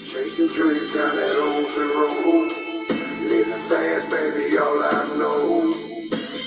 Chasing dreams down that open road. Living fast, baby, all I know.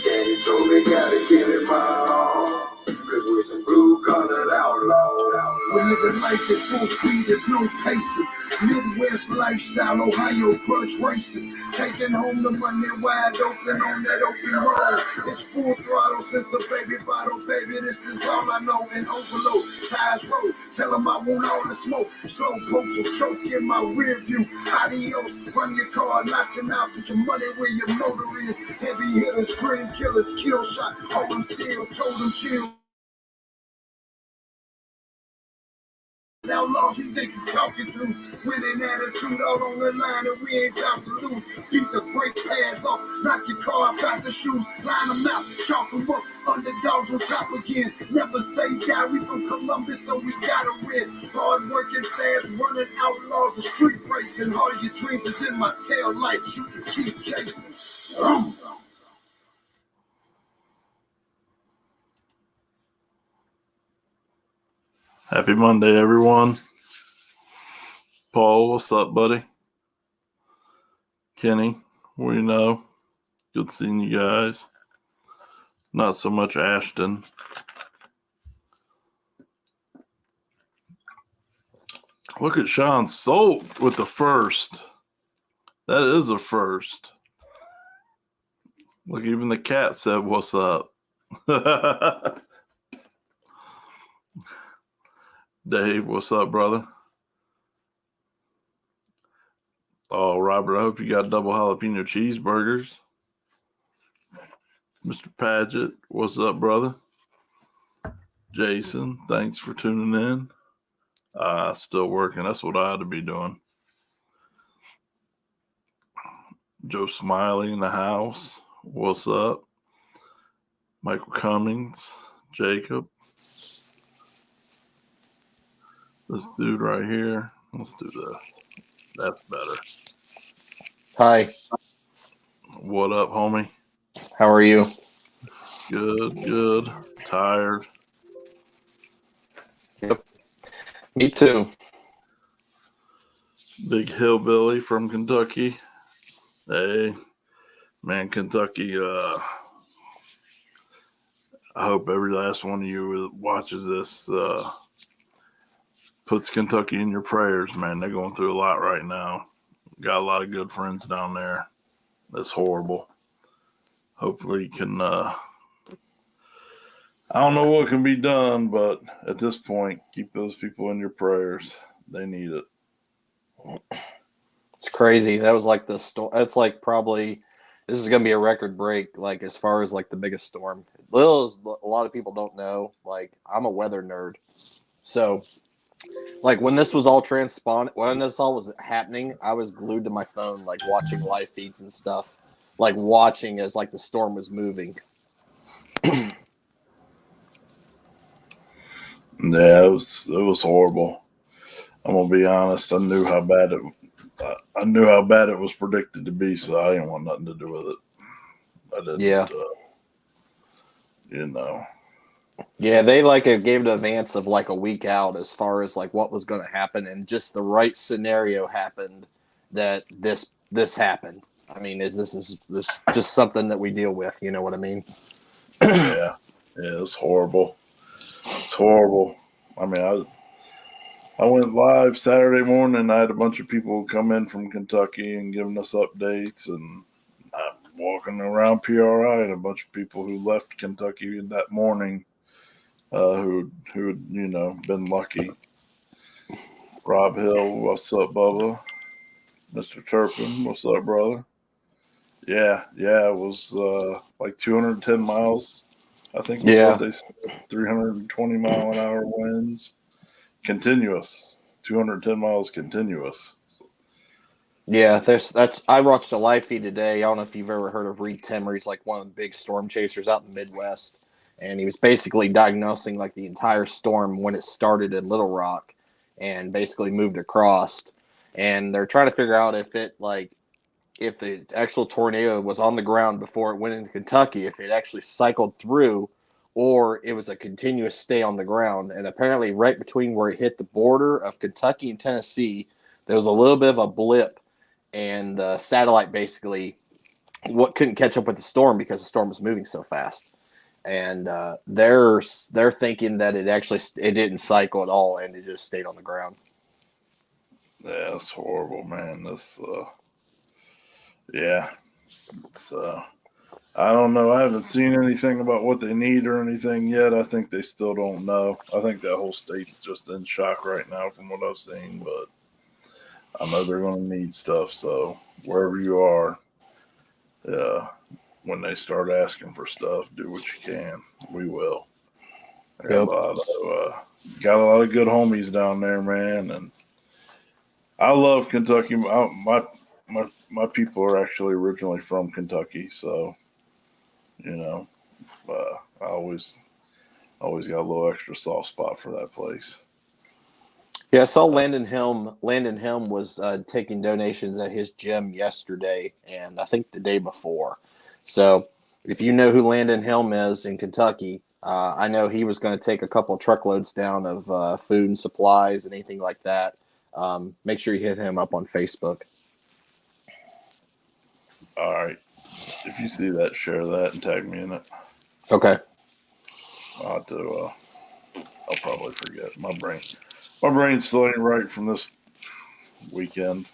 Daddy told me gotta give it my all. Cause we're some blue-collar outlaws. We're living life at full speed, there's no pacing. Midwest lifestyle, Ohio crutch racing. Taking home the money wide open on that open road. It's full throttle since the baby bottle, baby. This is all I know. And overload, tires roll. Tell them I want all the smoke. Slow pokes will choke in my rear view. Adios, run your car, notching out. Put your money where your motor is. Heavy hitters, dream killers, kill shot. Hold them still, told them chill. Outlaws you think you're talking to, winning attitude out on the line and we ain't got to lose. Beat the brake pads off, knock your car off out the shoes, line them out, chalk them up, underdogs on top again. Never say die, we from Columbus so we gotta win. Hard working, fast running outlaws, a street racing. All your dreams is in my tail lights, you can keep chasing. Happy Monday, everyone. Paul, what's up, buddy? Kenny, what do you know? Good seeing you guys. Not so much Ashton. Look at Sean Solt with the first. That is a first. Look, even the cat said, what's up? Dave, what's up, brother? Oh, Robert, I hope you got double jalapeno cheeseburgers. Mr. Paget, what's up, brother? Jason, thanks for tuning in. Still working. That's what I ought to be doing. Joe Smiley in the house. What's up? Michael Cummings, Jacob. This dude right here. Let's do this. That's better. Hi. What up, homie? How are you? Good. Tired. Yep. Me too. Big hillbilly from Kentucky. Hey, man, Kentucky, I hope every last one of you that watches this puts Kentucky in your prayers, man. They're going through a lot right now. Got a lot of good friends down there. That's horrible. Hopefully you can, I don't know what can be done, but at this point, keep those people in your prayers. They need it. It's crazy. That was like the storm. That's like probably, this is going to be a record break, like as far as like the biggest storm. A lot of people don't know, like I'm a weather nerd. So like when this was all when this all was happening, I was glued to my phone, like watching live feeds and stuff, like watching as like the storm was moving. Yeah, it was horrible. I'm gonna be honest. I knew how bad it was predicted to be, so I didn't want nothing to do with it. I didn't. Yeah. You know. Yeah, they like gave an advance of like a week out as far as like what was going to happen, and just the right scenario happened that this happened. I mean, this is just something that we deal with. You know what I mean? Yeah, it's horrible. It's horrible. I mean, I went live Saturday morning, and I had a bunch of people come in from Kentucky and giving us updates, and I'm walking around PRI, and a bunch of people who left Kentucky that morning, who been lucky. Rob Hill, what's up, Bubba? Mr. Turpin, what's up, brother? Yeah, it was like 210 miles. I think what they said, 320 mile an hour winds. Continuous, 210 miles continuous. Yeah, I watched a live feed today. I don't know if you've ever heard of Reed Timmer. He's like one of the big storm chasers out in the Midwest, and he was basically diagnosing like the entire storm when it started in Little Rock, and basically moved across. And they're trying to figure out if the actual tornado was on the ground before it went into Kentucky, if it actually cycled through, or it was a continuous stay on the ground. And apparently right between where it hit the border of Kentucky and Tennessee, there was a little bit of a blip, and the satellite basically couldn't catch up with the storm because the storm was moving so fast. And they're thinking that it didn't cycle at all, and it just stayed on the ground. Yeah, it's horrible, man. Yeah, it's I don't know. I haven't seen anything about what they need or anything yet. I think they still don't know. I think that whole state's just in shock right now from what I've seen, but I know they're going to need stuff. So wherever you are, when they start asking for stuff, do what you can. We will. I got Yep. got a lot of good homies down there, man, and I love Kentucky. My people are actually originally from Kentucky, so you know, I always got a little extra soft spot for that place. Yeah, I saw Landon Helm. Landon Helm was taking donations at his gym yesterday, and I think the day before. So, if you know who Landon Helm is in Kentucky, I know he was going to take a couple truckloads down of food and supplies and anything like that. Make sure you hit him up on Facebook. All right, if you see that, share that and tag me in it. Okay. I'll have to. I'll probably forget. My brain's still ain't right from this weekend.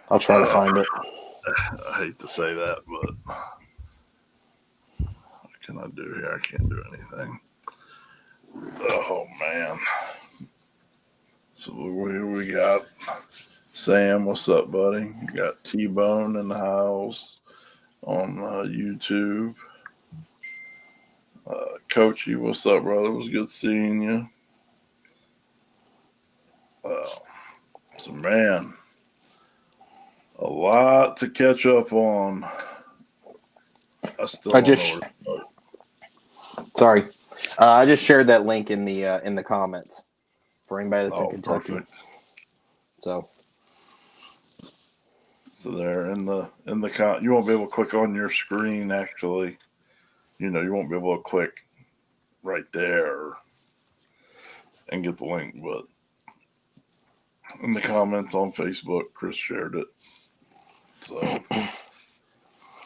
I'll try to find it. I hate to say that, but what can I do here? I can't do anything. Oh man. So here we got Sam. What's up, buddy? You got T-Bone in the house on YouTube. Coachy, what's up, brother? It was good seeing you. So man, a lot to catch up on. I still don't know where to start. Sorry, I just shared that link in the comments for anybody that's in Kentucky. Perfect. So there in the you won't be able to click on your screen. Actually, you won't be able to click right there and get the link, but in the comments on Facebook, Chris shared it. So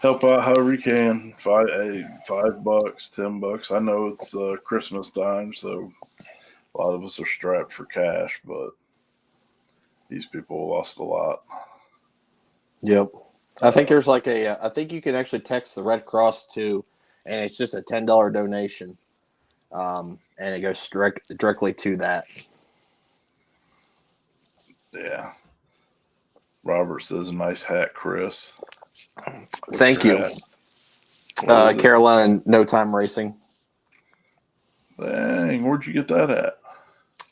help out however you can. $5, $10. I know it's Christmas time, so a lot of us are strapped for cash, but these people lost a lot. Yep. I think there's I think you can actually text the Red Cross too, and it's just a $10 donation, and it goes directly to that. Yeah. Robert says, "Nice hat, Chris." What's Thank you. Carolina No Time Racing. Dang, where'd you get that at?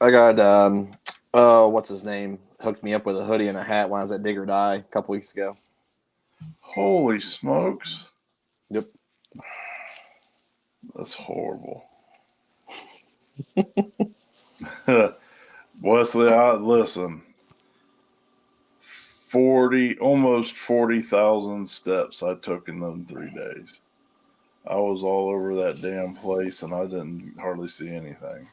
I got what's his name? Hooked me up with a hoodie and a hat when I was at Dig or Die a couple weeks ago. Holy smokes. Yep. That's horrible. Wesley, listen. Almost 40,000 steps I took in them 3 days. I was all over that damn place and I didn't hardly see anything.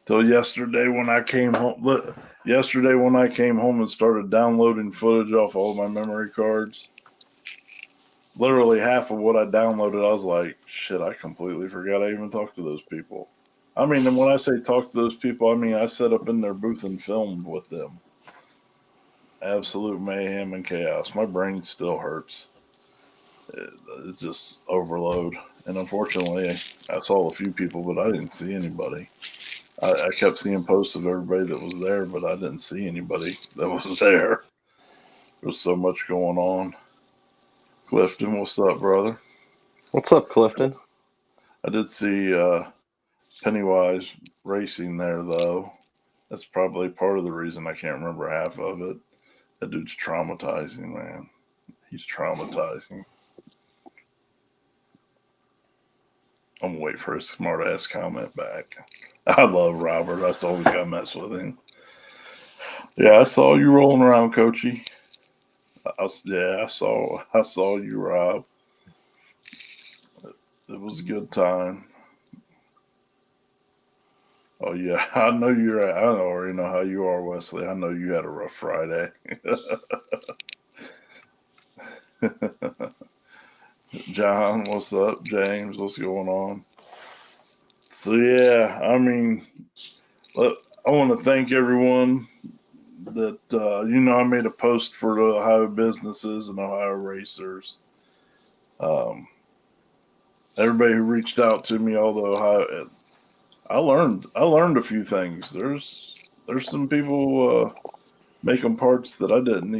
Till yesterday when I came home. Yesterday when I came home and started downloading footage off all my memory cards, literally half of what I downloaded, I was like, shit, I completely forgot I even talked to those people. I mean, and when I say talk to those people, I mean I set up in their booth and filmed with them. Absolute mayhem and chaos. My brain still hurts. It's just overload. And unfortunately, I saw a few people, but I didn't see anybody. I kept seeing posts of everybody that was there, but I didn't see anybody that was there. There's so much going on. Clifton, what's up, brother? What's up, Clifton? I did see Pennywise racing there, though. That's probably part of the reason I can't remember half of it. That dude's traumatizing, man. He's traumatizing. I'm going to wait for his smart ass comment back. I love Robert. I always got to mess with him. Yeah, I saw you rolling around, Coachy. I saw you, Rob. It was a good time. Oh yeah, I know you're. I already know how you are, Wesley. I know you had a rough Friday. John, what's up? James, what's going on? So yeah, I mean, I want to thank everyone that I made a post for the Ohio businesses and Ohio racers. Everybody who reached out to me, although I learned a few things. There's some people making parts that I didn't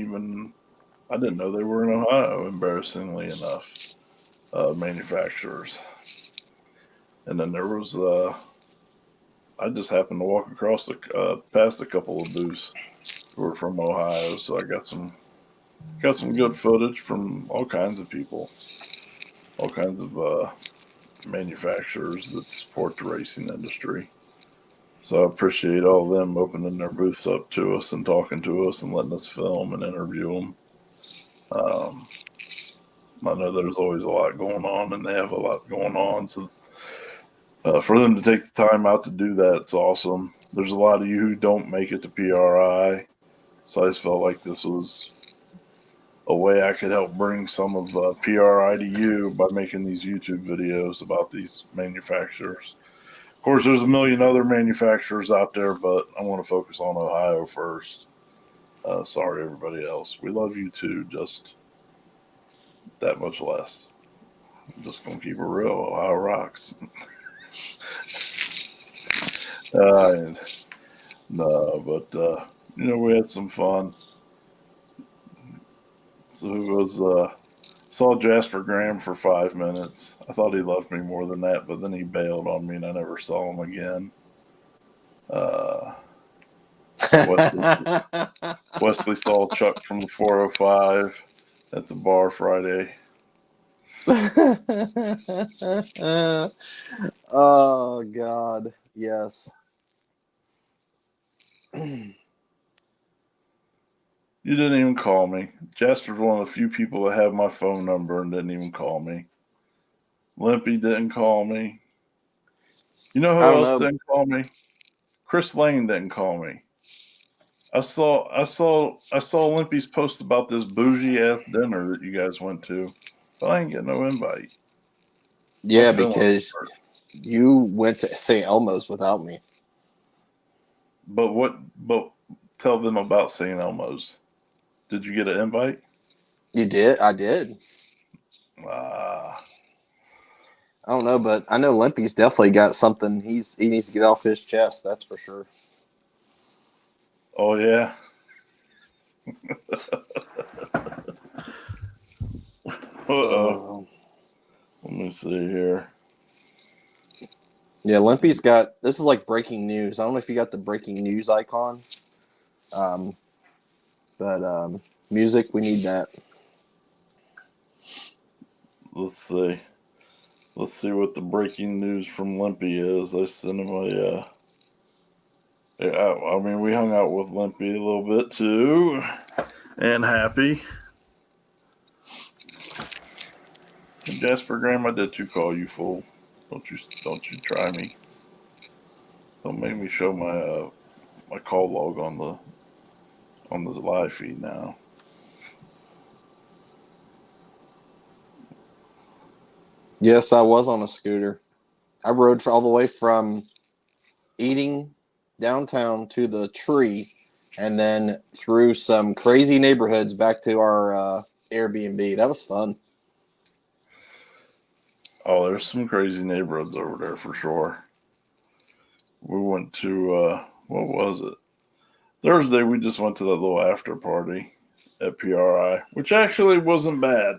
know they were in Ohio. Embarrassingly enough, manufacturers. And then there was I just happened to walk across past a couple of booths who were from Ohio, so I got some good footage from all kinds of people, all kinds of manufacturers that support the racing industry. So I appreciate all of them opening their booths up to us and talking to us and letting us film and interview them. I know there's always a lot going on, and they have a lot going on. So for them to take the time out to do that, it's awesome. There's a lot of you who don't make it to PRI, so I just felt like this was a way I could help bring some of PRI to you by making these YouTube videos about these manufacturers. Of course, there's a million other manufacturers out there, but I want to focus on Ohio first. Sorry, everybody else. We love you too, just that much less. I'm just going to keep it real. Ohio rocks. No, but we had some fun. So it was saw Jasper Graham for 5 minutes. I thought he loved me more than that, but then he bailed on me and I never saw him again. Wesley saw Chuck from the 405 at the bar Friday. Oh God, yes. You didn't even call me. Jasper's one of the few people that have my phone number and didn't even call me. Limpy didn't call me. You know who else didn't call me? Chris Lane didn't call me. I saw Limpy's post about this bougie ass dinner that you guys went to, but I ain't get no invite. Yeah, because you went to St. Elmo's without me. But tell them about St. Elmo's. Did you get an invite? You did? I did. I don't know, but I know Limpy's definitely got something he needs to get off his chest, that's for sure. Oh yeah. Uh-oh. Let me see here. Yeah, Limpy's got, this is like breaking news. I don't know if you got the breaking news icon. But music, we need that. Let's see what the breaking news from Limpy is. I sent him I mean, we hung out with Limpy a little bit too, and Happy. And Jasper Graham, I did call you, fool. Don't you try me. Don't make me show my call log on the live feed now. Yes, I was on a scooter. I rode all the way from Eating downtown to the tree, and then through some crazy neighborhoods back to our Airbnb. That was fun. Oh, there's some crazy neighborhoods over there for sure. We went to what was it? Thursday. We just went to that little after party at PRI, which actually wasn't bad.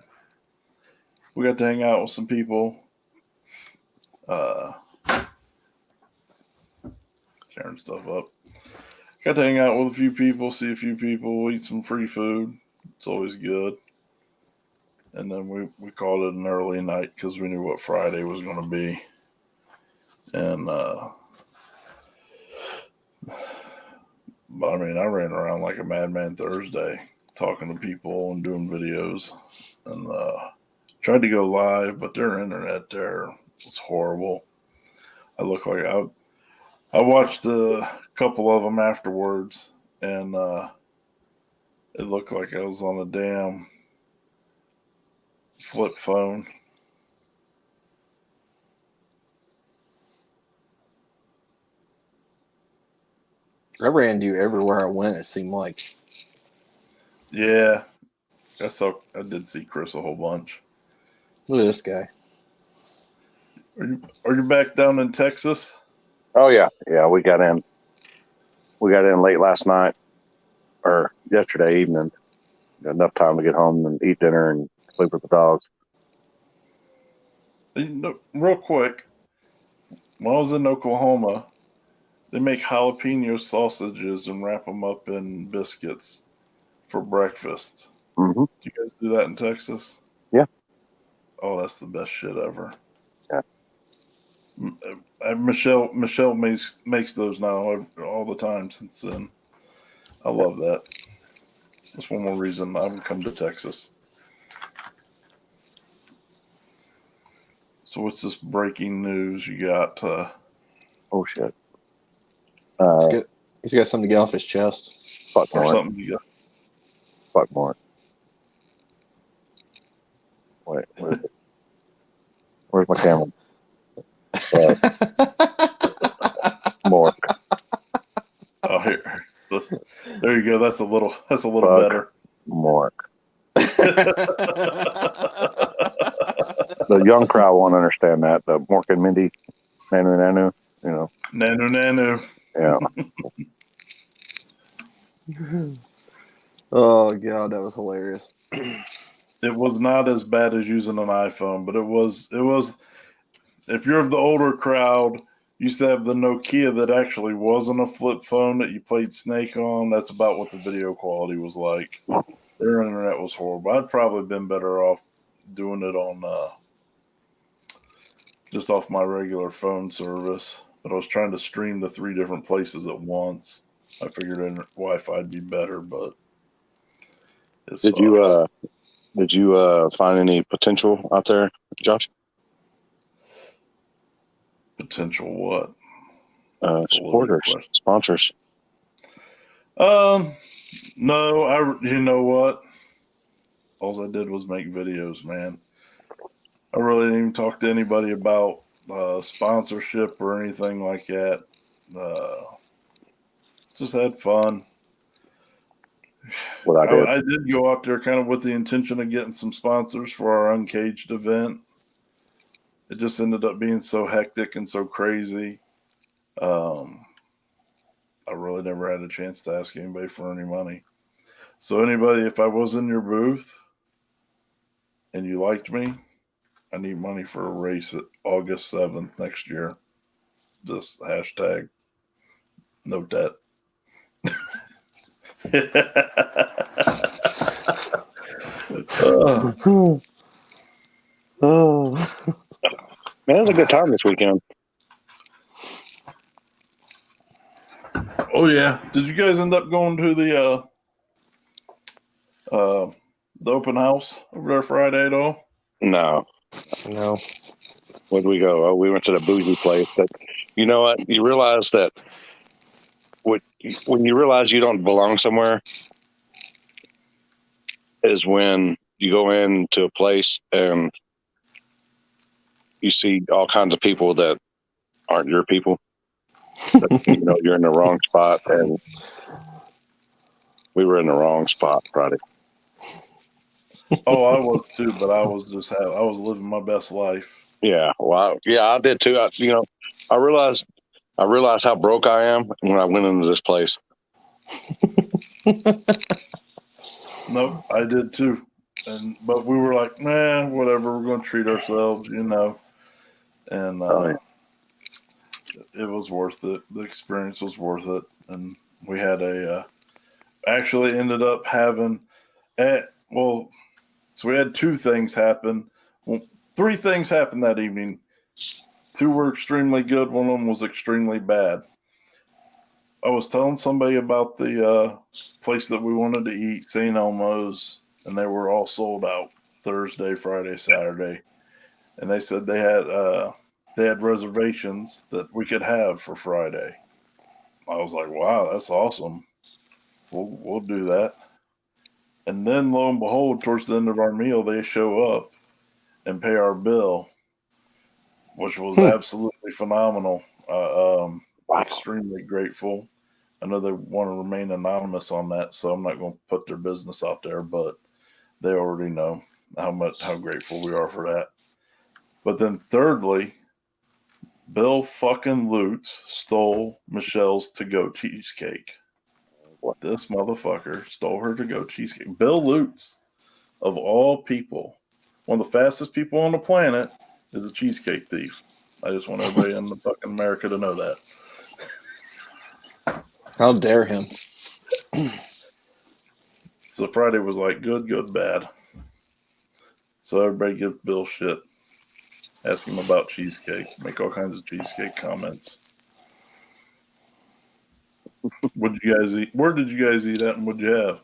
We got to hang out with some people. Tearing stuff up. Got to hang out with a few people, see a few people, eat some free food. It's always good. And then we called it an early night because we knew what Friday was going to be. And but I mean, I ran around like a madman Thursday, talking to people and doing videos, and tried to go live, but their internet there was horrible. I look like I watched a couple of them afterwards, and it looked like I was on a damn flip phone. I ran you everywhere I went, it seemed like. Yeah, I did see Chris a whole bunch. Look at this guy. Are you back down in Texas? Oh yeah, we got in. We got in late last night or yesterday evening. Got enough time to get home and eat dinner and sleep with the dogs. Real quick, when I was in Oklahoma, they make jalapeno sausages and wrap them up in biscuits for breakfast. Mm-hmm. Do you guys do that in Texas? Yeah. Oh, that's the best shit ever. Yeah. Michelle makes those now all the time since then. I love that. That's one more reason I would come to Texas. So what's this breaking news you got? Oh shit. He's got something to get off his chest. Fuck Or more. something you got? Fuck more. Wait, where's my camera? More. Oh, here. There you go. That's a little Fuck better. more. The young crowd won't understand that. The Mork and Mindy, Nanu, you know. Nanu. Yeah. Oh god, that was hilarious. It was not as bad as using an iPhone, but it was. If you're of the older crowd, used to have the Nokia that actually wasn't a flip phone that you played Snake on. That's about what the video quality was like. Their internet was horrible. I'd probably been better off doing it on just off my regular phone service. But I was trying to stream to 3 different places at once. I figured Wi-Fi'd be better, but it Did you find any potential out there, Josh? Potential what? Supporters, sponsors. No, you know what? All I did was make videos, man. I really didn't even talk to anybody about sponsorship or anything like that. Just had fun. What I did. I did go out there kind of with the intention of getting some sponsors for our Uncaged event. It just ended up being so hectic and so crazy. I really never had a chance to ask anybody for any money. So anybody, if I was in your booth and you liked me, I need money for a race at August 7th next year. Just hashtag note that. Man, it was a good time this weekend. Oh yeah. Did you guys end up going to the open house over there Friday at all? No. Where'd we go? Oh, we went to the bougie place. But you know what? You realize that when you realize you don't belong somewhere is when you go into a place and you see all kinds of people that aren't your people. You know, you're in the wrong spot, and we were in the wrong spot Friday. Oh, I was too, but I was living my best life. Yeah, well, I did too. I realized how broke I am when I went into this place. Nope, I did too. But we were like, nah, whatever. We're going to treat ourselves, you know. And it was worth it. The experience was worth it. And we had actually ended up having, so we had 2 things happen. Well, 3 things happened that evening. 2 were extremely good. One of them was extremely bad. I was telling somebody about the place that we wanted to eat, St. Elmo's, and they were all sold out Thursday, Friday, Saturday. And they said they had reservations that we could have for Friday. I was like, wow, that's awesome. We'll do that. And then lo and behold, towards the end of our meal, they show up and pay our bill, which was absolutely phenomenal. Extremely grateful. I know they want to remain anonymous on that, so I'm not going to put their business out there, but they already know how grateful we are for that. But then thirdly, Bill fucking Lutz stole Michelle's to-go cheesecake. This motherfucker stole her to-go cheesecake. Bill Lutz, of all people, one of the fastest people on the planet, is a cheesecake thief. I just want everybody in the fucking America to know that. How dare him? So Friday was like good, bad. So everybody gives Bill shit. Ask him about cheesecake. Make all kinds of cheesecake comments. What did you guys eat? Where did you guys eat at, and what'd you have?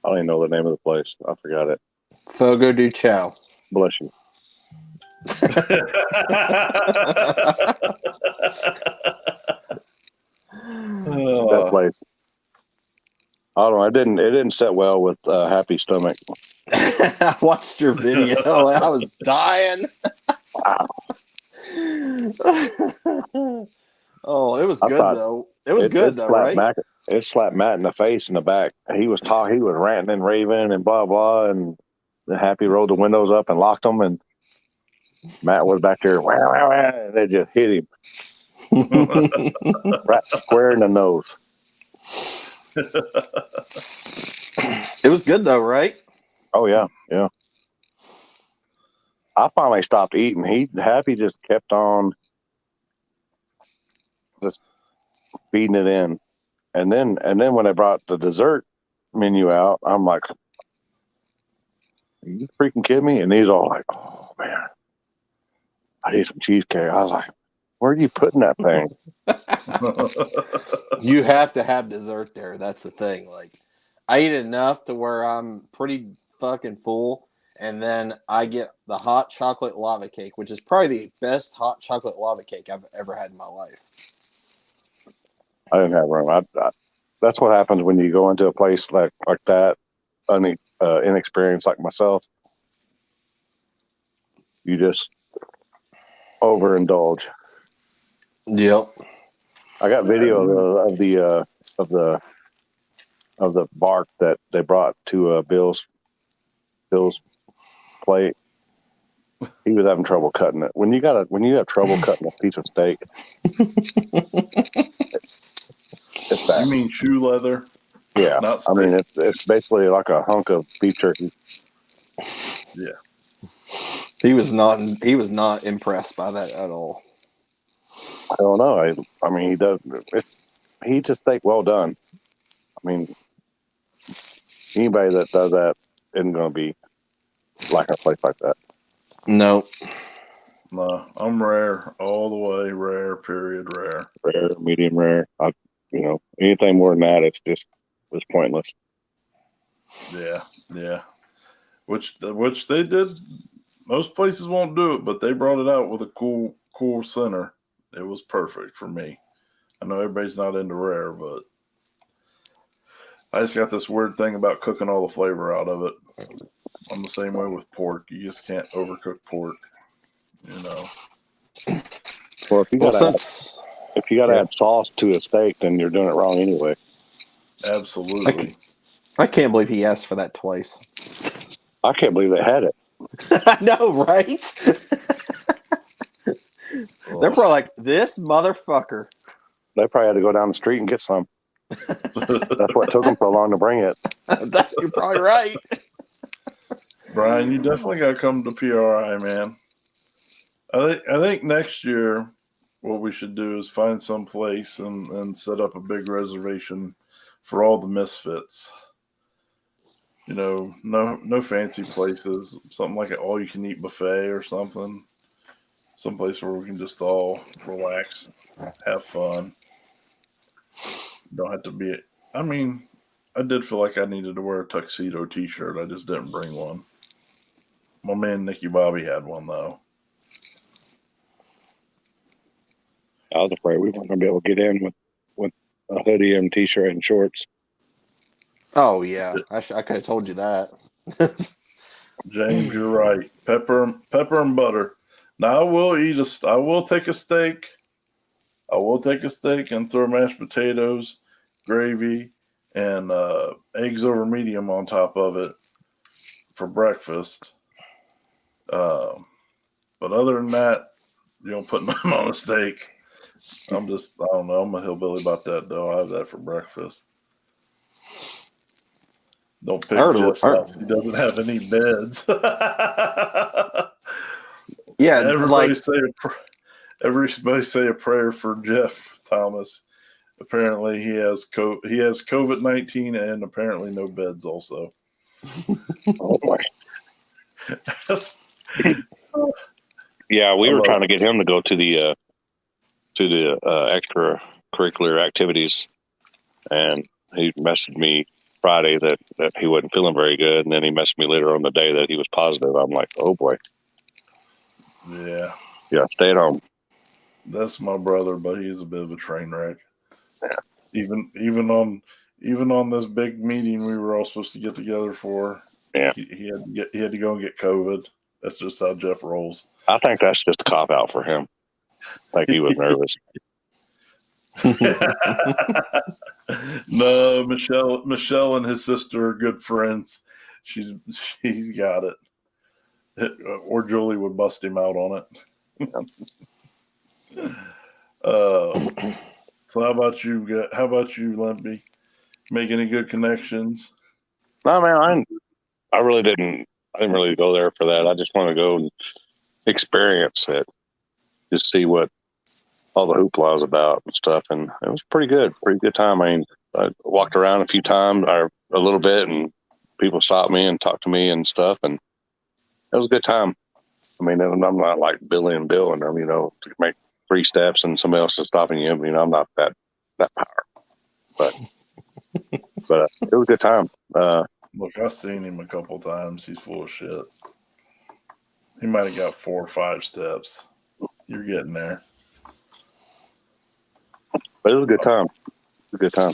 I don't even know the name of the place. I forgot it. Fogo de Chao. Bless you. That place. I don't know. It didn't set well with Happy Stomach. I watched your video. I was dying. Wow. Oh, it was I good thought though. It was good though, right? It slapped Matt in the face in the back. He was ranting and raving and blah blah, and the Happy rolled the windows up and locked them, and Matt was back there, wah, wah, wah, and they just hit him right square in the nose. It was good though, right? Oh yeah. I finally stopped eating. Happy just kept on just feeding it in. And then when I brought the dessert menu out, I'm like, are you freaking kidding me? And he's all like, oh man, I need some cheesecake. I was like, where are you putting that thing? You have to have dessert there. That's the thing. Like, I eat enough to where I'm pretty fucking full, and then I get the hot chocolate lava cake, which is probably the best hot chocolate lava cake I've ever had in my life. I didn't have room. That's what happens when you go into a place like that, inexperienced like myself. You just overindulge. Yep. I got video of the bark that they brought to Bill's plate. He was having trouble cutting it. When you have trouble cutting a piece of steak, it's bad. You mean shoe leather? Yeah, Not I mean it's basically like a hunk of beef jerky. Yeah. He was not impressed by that at all. I don't know. I mean, he eats a steak well done. I mean, anybody that does that isn't going to be like a place like that. No. No, I'm rare all the way. Rare, period, rare. Rare, medium rare. Anything more than that, it's pointless. Yeah. Which they did. Most places won't do it, but they brought it out with a cool center. It was perfect for me. I know everybody's not into rare, but I just got this weird thing about cooking all the flavor out of it. I'm the same way with pork. You just can't overcook pork. Well, if you got to add sauce to a steak, then you're doing it wrong anyway. Absolutely. I can't believe he asked for that twice. I can't believe they had it. I know, right? They're probably like, this motherfucker. They probably had to go down the street and get some. That's what took them so long to bring it. You're probably right. Brian, you definitely got to come to PRI, man. I think next year what we should do is find some place and set up a big reservation for all the misfits. No fancy places. Something like an all-you-can-eat buffet or something. Someplace where we can just all relax, have fun. Don't have to be. I mean, I did feel like I needed to wear a tuxedo T-shirt. I just didn't bring one. My man Nicky Bobby had one though. I was afraid we weren't going to be able to get in with a hoodie and t-shirt and shorts. Oh yeah, I could have told you that. James, you're right. Pepper and butter. Now I will take a steak. I will take a steak and throw mashed potatoes, gravy, and eggs over medium on top of it for breakfast. But other than that, you don't put nothing on a steak. I don't know. I'm a hillbilly about that, though. I have that for breakfast. Don't pick Jeff's house. He doesn't have any beds. Yeah, everybody say a prayer for Jeff Thomas. Apparently, he has COVID-19 and apparently no beds also. Oh boy. Yeah, we were trying to get him to go to the extracurricular activities, and he messaged me Friday that he wasn't feeling very good, and then he messaged me later on the day that he was positive. I'm like, oh boy. Yeah, stay at home. That's my brother, but he's a bit of a train wreck. Yeah. Even on this big meeting we were all supposed to get together for, yeah, he had to go and get COVID. That's just how Jeff rolls. I think that's just a cop out for him. Like he was nervous. No, Michelle and his sister are good friends. She's got it. Or Julie would bust him out on it. So how about you, Limpy? Make any good connections? No, man, I really didn't. I didn't really go there for that. I just want to go and experience it, just see what all the hoopla is about and stuff. And it was pretty good time. I mean, I walked around a few times or a little bit, and people stopped me and talked to me and stuff, and it was a good time. I mean, I'm not like Billy and Bill and them, to make 3 steps and somebody else is stopping you. I'm not that power, but it was a good time. Look, I've seen him a couple times. He's full of shit. He might have got 4 or 5 steps. You're getting there. But it was a good time.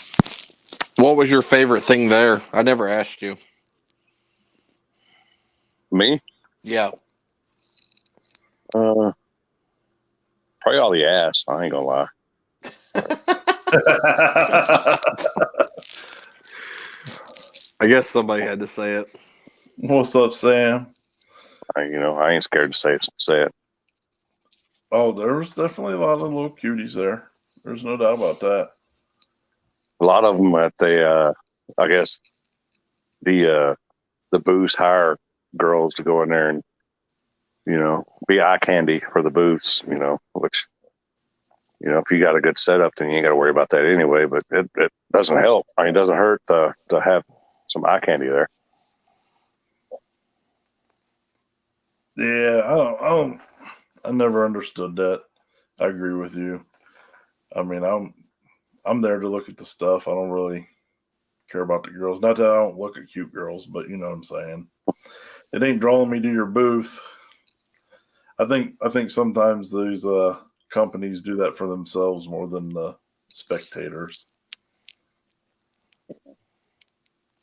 What was your favorite thing there? I never asked you. Me? Yeah. Probably all the ass. I ain't gonna lie. I guess somebody had to say it. What's up, Sam? I ain't scared to say it. Oh, there was definitely a lot of little cuties there. There's no doubt about that. A lot of them at the, I guess, the booths hire girls to go in there and, be eye candy for the booths, which, if you got a good setup, then you ain't got to worry about that anyway, but it doesn't help. I mean, it doesn't hurt to have some eye candy there. Yeah, I never understood that. I agree with you. I mean, I'm there to look at the stuff. I don't really care about the girls. Not that I don't look at cute girls, but you know what I'm saying. It ain't drawing me to your booth. I think sometimes these companies do that for themselves more than the spectators.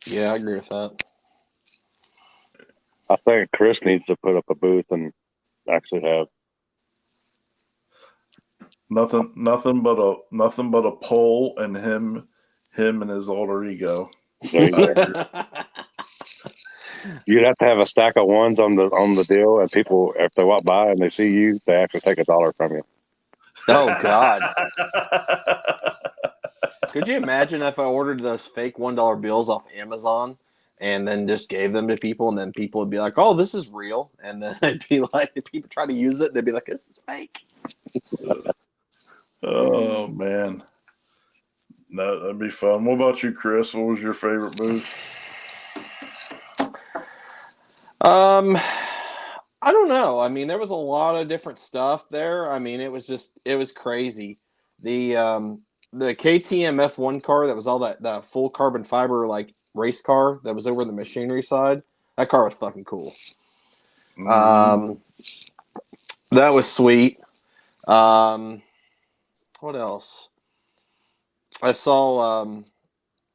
Yeah, I agree with that. I think Chris needs to put up a booth and actually have nothing but a pole and him and his alter ego. You'd have to have a stack of ones on the deal, and people, if they walk by and they see you, they actually take $1 from you. Oh God! Could you imagine if I ordered those fake $1 bills off Amazon and then just gave them to people, and then people would be like, "Oh, this is real," and then it'd be like, people try to use it, and they'd be like, "This is fake." Oh man, no, that'd be fun. What about you, Chris? What was your favorite booth? I don't know. I mean, there was a lot of different stuff there. I mean, it was crazy. The KTM F1 car that was all that full carbon fiber like race car that was over the machinery side. That car was fucking cool. That was sweet. What else? I saw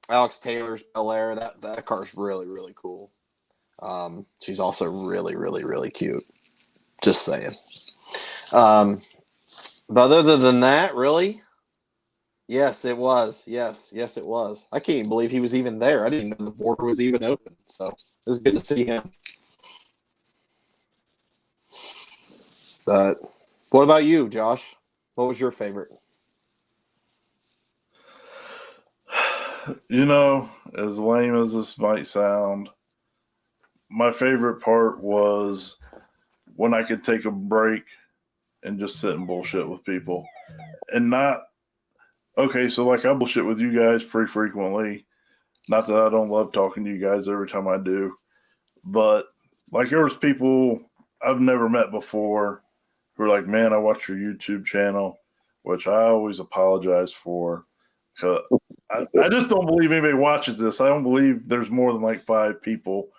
Alex Taylor's Bel Air. That car's really, really cool. She's also really, really, really cute. Just saying. But other than that, really, yes, it was. Yes, it was. I can't even believe he was even there. I didn't know the border was even open. So it was good to see him. But what about you, Josh? What was your favorite? You know, as lame as this might sound, my favorite part was when I could take a break and just sit and bullshit with people. And not, okay, so like I bullshit with you guys pretty frequently. Not that I don't love talking to you guys every time I do, but like there was people I've never met before who are like, man, I watch your YouTube channel, which I always apologize for. I just don't believe anybody watches this. I don't believe there's more than like 5 people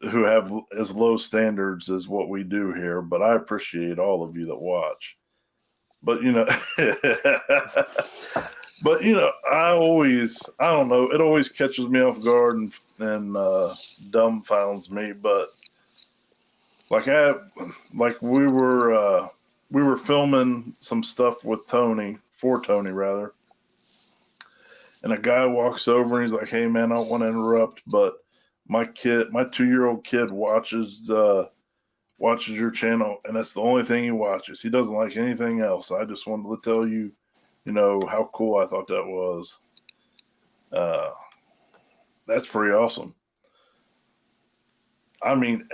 who have as low standards as what we do here, but I appreciate all of you that watch. But but I don't know, it always catches me off guard and dumbfounds me. But like we were filming some stuff with Tony, for Tony rather, and a guy walks over and he's like, "Hey man, I don't want to interrupt, but my 2-year-old kid watches your channel, and that's the only thing he watches. He doesn't like anything else. I just wanted to tell you, how cool I thought that was. That's pretty awesome. I mean,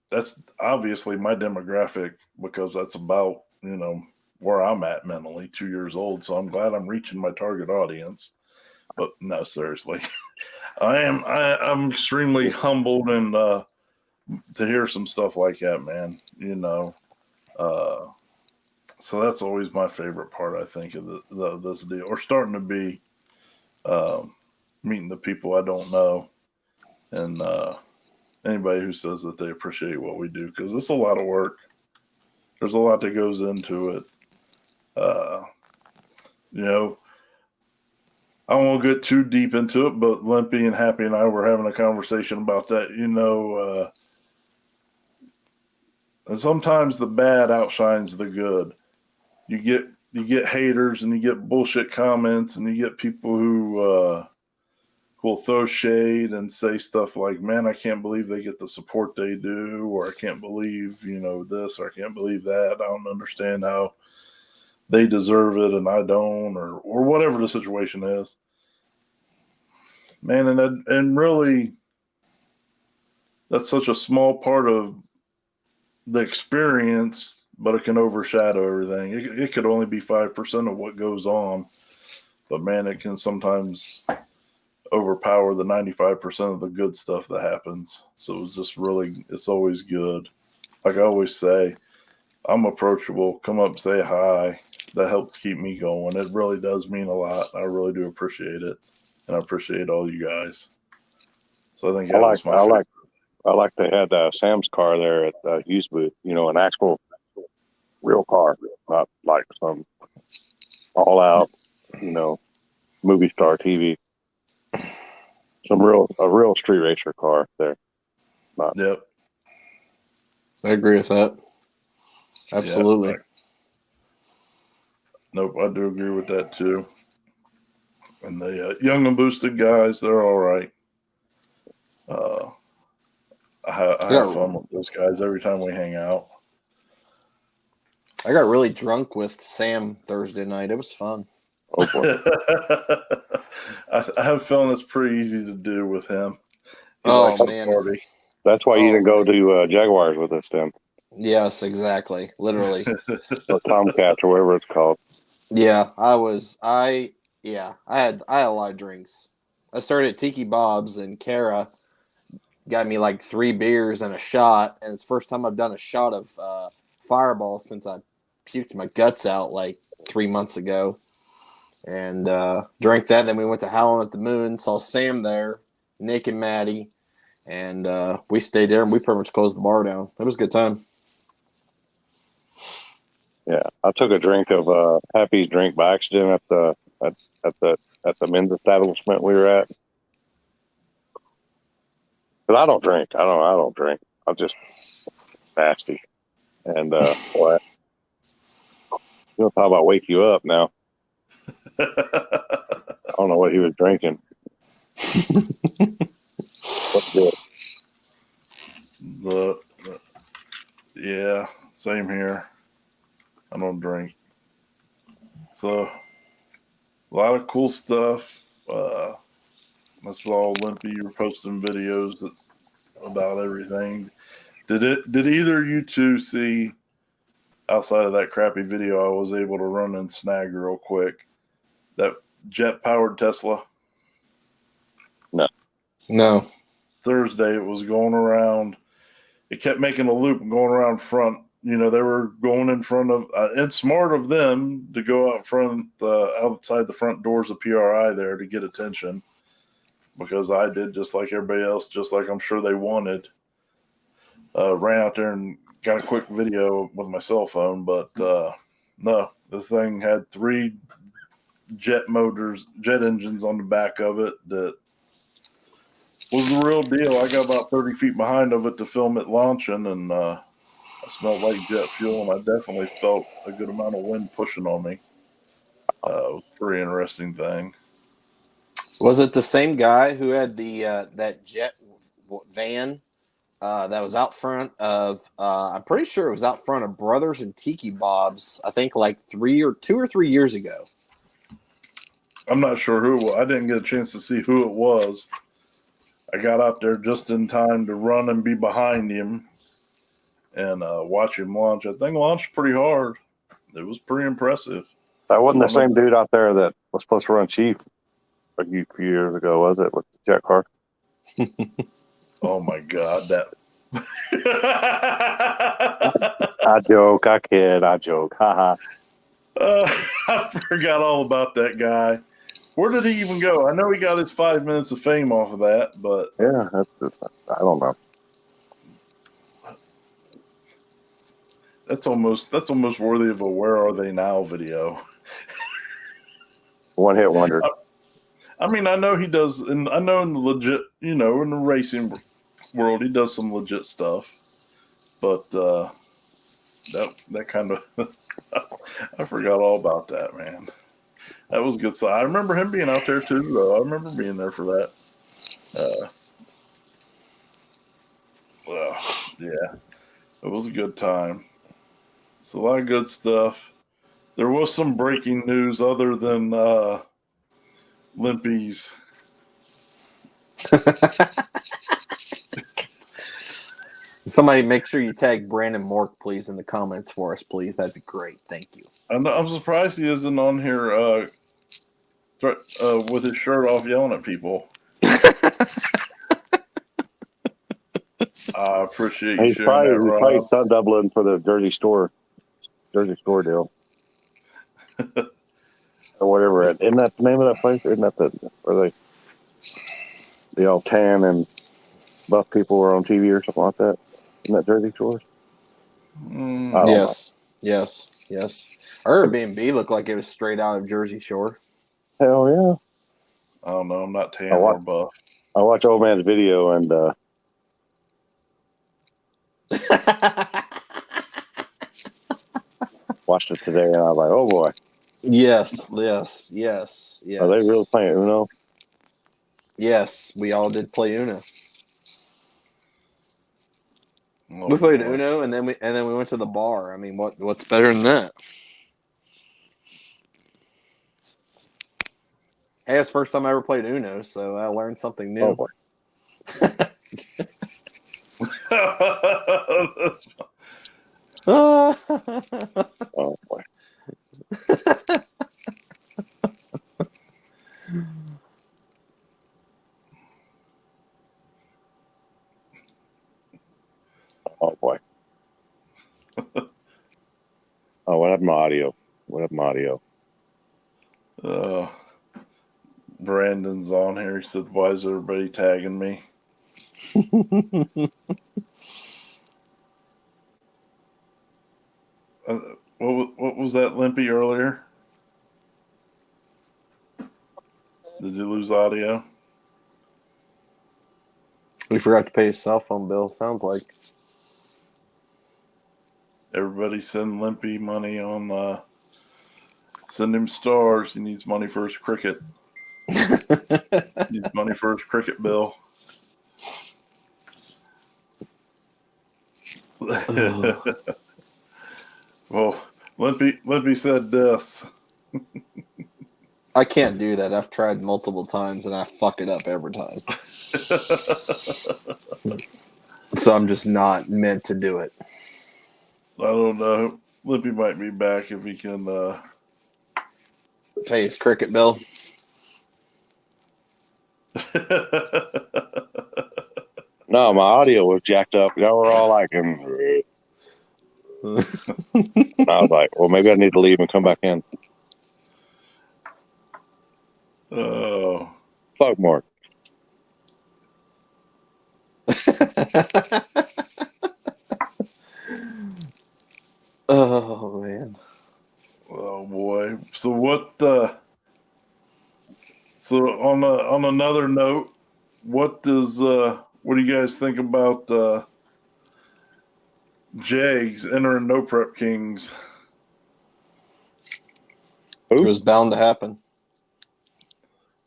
that's obviously my demographic because that's about, where I'm at mentally, 2 years old. So I'm glad I'm reaching my target audience. But no, seriously, I'm extremely humbled and to hear some stuff like that, man. So that's always my favorite part, I think, of this deal, or starting to be meeting the people I don't know, and anybody who says that they appreciate what we do, because it's a lot of work. There's a lot that goes into it. I won't get too deep into it, but Limpy and Happy and I were having a conversation about that. And sometimes the bad outshines the good. You get haters and you get bullshit comments and you get people who will throw shade and say stuff like, man, I can't believe they get the support they do, or I can't believe, this, or I can't believe that. I don't understand how they deserve it and I don't, or whatever the situation is. Man, and really that's such a small part of the experience, but it can overshadow everything. It could only be 5% of what goes on, but man, it can sometimes overpower the 95% of the good stuff that happens. So it's always good. Like I always say, I'm approachable. Come up, say hi. That helps keep me going. It really does mean a lot. I really do appreciate it, and I appreciate all you guys. So I think that was my favorite. I like they had Sam's car there at the used booth. An actual real car, not like some all out, movie star TV. A real street racer car there. Yep. I agree with that. Absolutely. Yeah, nope, I do agree with that too. And the young and boosted guys, they're all right. I have fun with those guys every time we hang out. I got really drunk with Sam Thursday night. It was fun. Oh boy. I have a feeling it's pretty easy to do with him. He Oh, likes man. to party. That's why you didn't go to Jaguars with us then. Yes, exactly. Literally. Or Tomcats or whatever it's called. Yeah, I had a lot of drinks. I started at Tiki Bob's, and Kara got me like 3 beers and a shot, and it's the first time I've done a shot of Fireball since I puked my guts out like 3 months ago. And drank that. Then we went to Howlin' at the Moon, saw Sam there, Nick and Maddie, and we stayed there, and we pretty much closed the bar down. It was a good time. Yeah, I took a drink of Happy's drink by accident at the men's establishment we were at. But I don't drink. I don't drink. I'm just nasty. And boy, you know, talk about wake you up now. I don't know what he was drinking. What's good? But yeah, same here. I don't drink. So a lot of cool stuff. I saw Limpy, you were posting videos about everything. Did either of you two see, outside of that crappy video I was able to run and snag real quick, that jet powered Tesla? No. Thursday it was going around. It kept making a loop and going around front. You know, they were going in front of. It's smart of them to go out front, outside the front doors of PRI there to get attention, because I did just like everybody else, just like I'm sure they wanted. Ran out there and got a quick video with my cell phone, but no, this thing had 3 jet engines on the back of it that was the real deal. I got about 30 feet behind of it to film it launching, and I smelled like jet fuel, and I definitely felt a good amount of wind pushing on me. It was a pretty interesting thing. Was it the same guy who had the that jet van that was out front of? I'm pretty sure it was out front of Brothers and Tiki Bob's. I think like 2 or 3 years ago. I'm not sure who it was. I didn't get a chance to see who it was. I got out there just in time to run and be behind him and watch him launch. That thing launched pretty hard. It was pretty impressive. That wasn't the same dude out there that was supposed to run Chief a few years ago, was it? With the jet car? Oh my God, that. I joke, I kid, I joke. Haha. I forgot all about that guy. Where did he even go? I know he got his 5 minutes of fame off of that, but Yeah, I don't know. that's almost worthy of a "Where Are They Now" video. One hit wonder. I mean, I know he does, and I know in the legit, in the racing world, he does some legit stuff. But that kind of, I forgot all about that, man. That was good. So I remember him being out there too, though. I remember being there for that. Well, yeah, it was a good time. It's a lot of good stuff. There was some breaking news other than Limpy's. Somebody make sure you tag Brandon Mork, please, in the comments for us, please. That'd be great. Thank you. I'm surprised he isn't on here with his shirt off yelling at people. I appreciate you sharing that, Rob. He's probably stunt doubling for the Jersey Store deal. Or whatever. Isn't that the name of that place? Isn't that where they all tan and buff people were on TV or something like that? Isn't that Jersey Shore? Yes. Airbnb looked like it was straight out of Jersey Shore. Hell yeah. I don't know. I'm not tan or buff. I watch Old Man's video and watched it today, and I was like, oh boy. Yes. Are they really playing Uno? Yes, we all did play Uno. Oh, We played boy. Uno, and then we went to the bar. I mean, what's better than that? Hey, it's the first time I ever played Uno, so I learned something new. Oh boy. Oh Oh boy. Oh boy. Oh, what happened to audio? Brandon's on here. He said, "Why is everybody tagging me?" What was that, Limpy, earlier? Did you lose audio? We forgot to pay his cell phone bill. Sounds like. Everybody send Limpy money on. Send him stars. He needs money for his cricket. Needs money for his cricket bill. Well, Limpy said this. I can't do that. I've tried multiple times and I fuck it up every time. So I'm just not meant to do it. I don't know. Limpy might be back if he can. Pay his cricket bill. No, my audio was jacked up. Y'all were all like, and I was like, well, maybe I need to leave and come back in. Oh. Fuck Mark. Oh man. Oh boy. So what? So on another note, what do you guys think about Jags entering No Prep Kings? It Who? was bound to happen.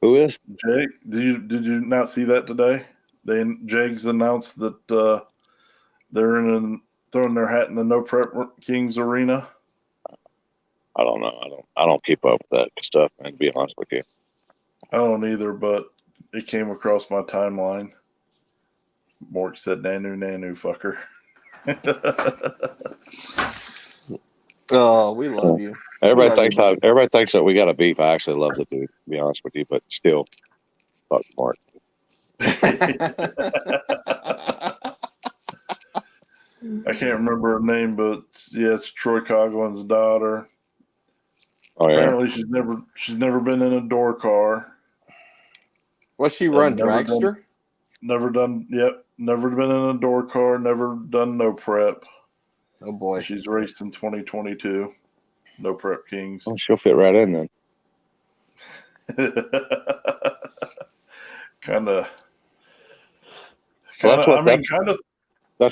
Who is? Jake, did you not see that today? Jags announced that they're throwing their hat in the No Prep Kings arena. I don't know. I don't keep up with that stuff, man, to be honest with you. I don't either, but it came across my timeline. Mork said, "Nanu, fucker." Oh, we love you. Everybody thinks that we got a beef. I actually love the dude, to be honest with you, but still, fuck Mark. I can't remember her name, but yeah, it's Troy Coughlin's daughter. Oh yeah. Apparently, she's never been in a door car. Was she run dragster? Never been in a door car. Never done No Prep. Oh boy. She's raced in 2022. No Prep Kings. Well, she'll fit right in then. Kind of. That's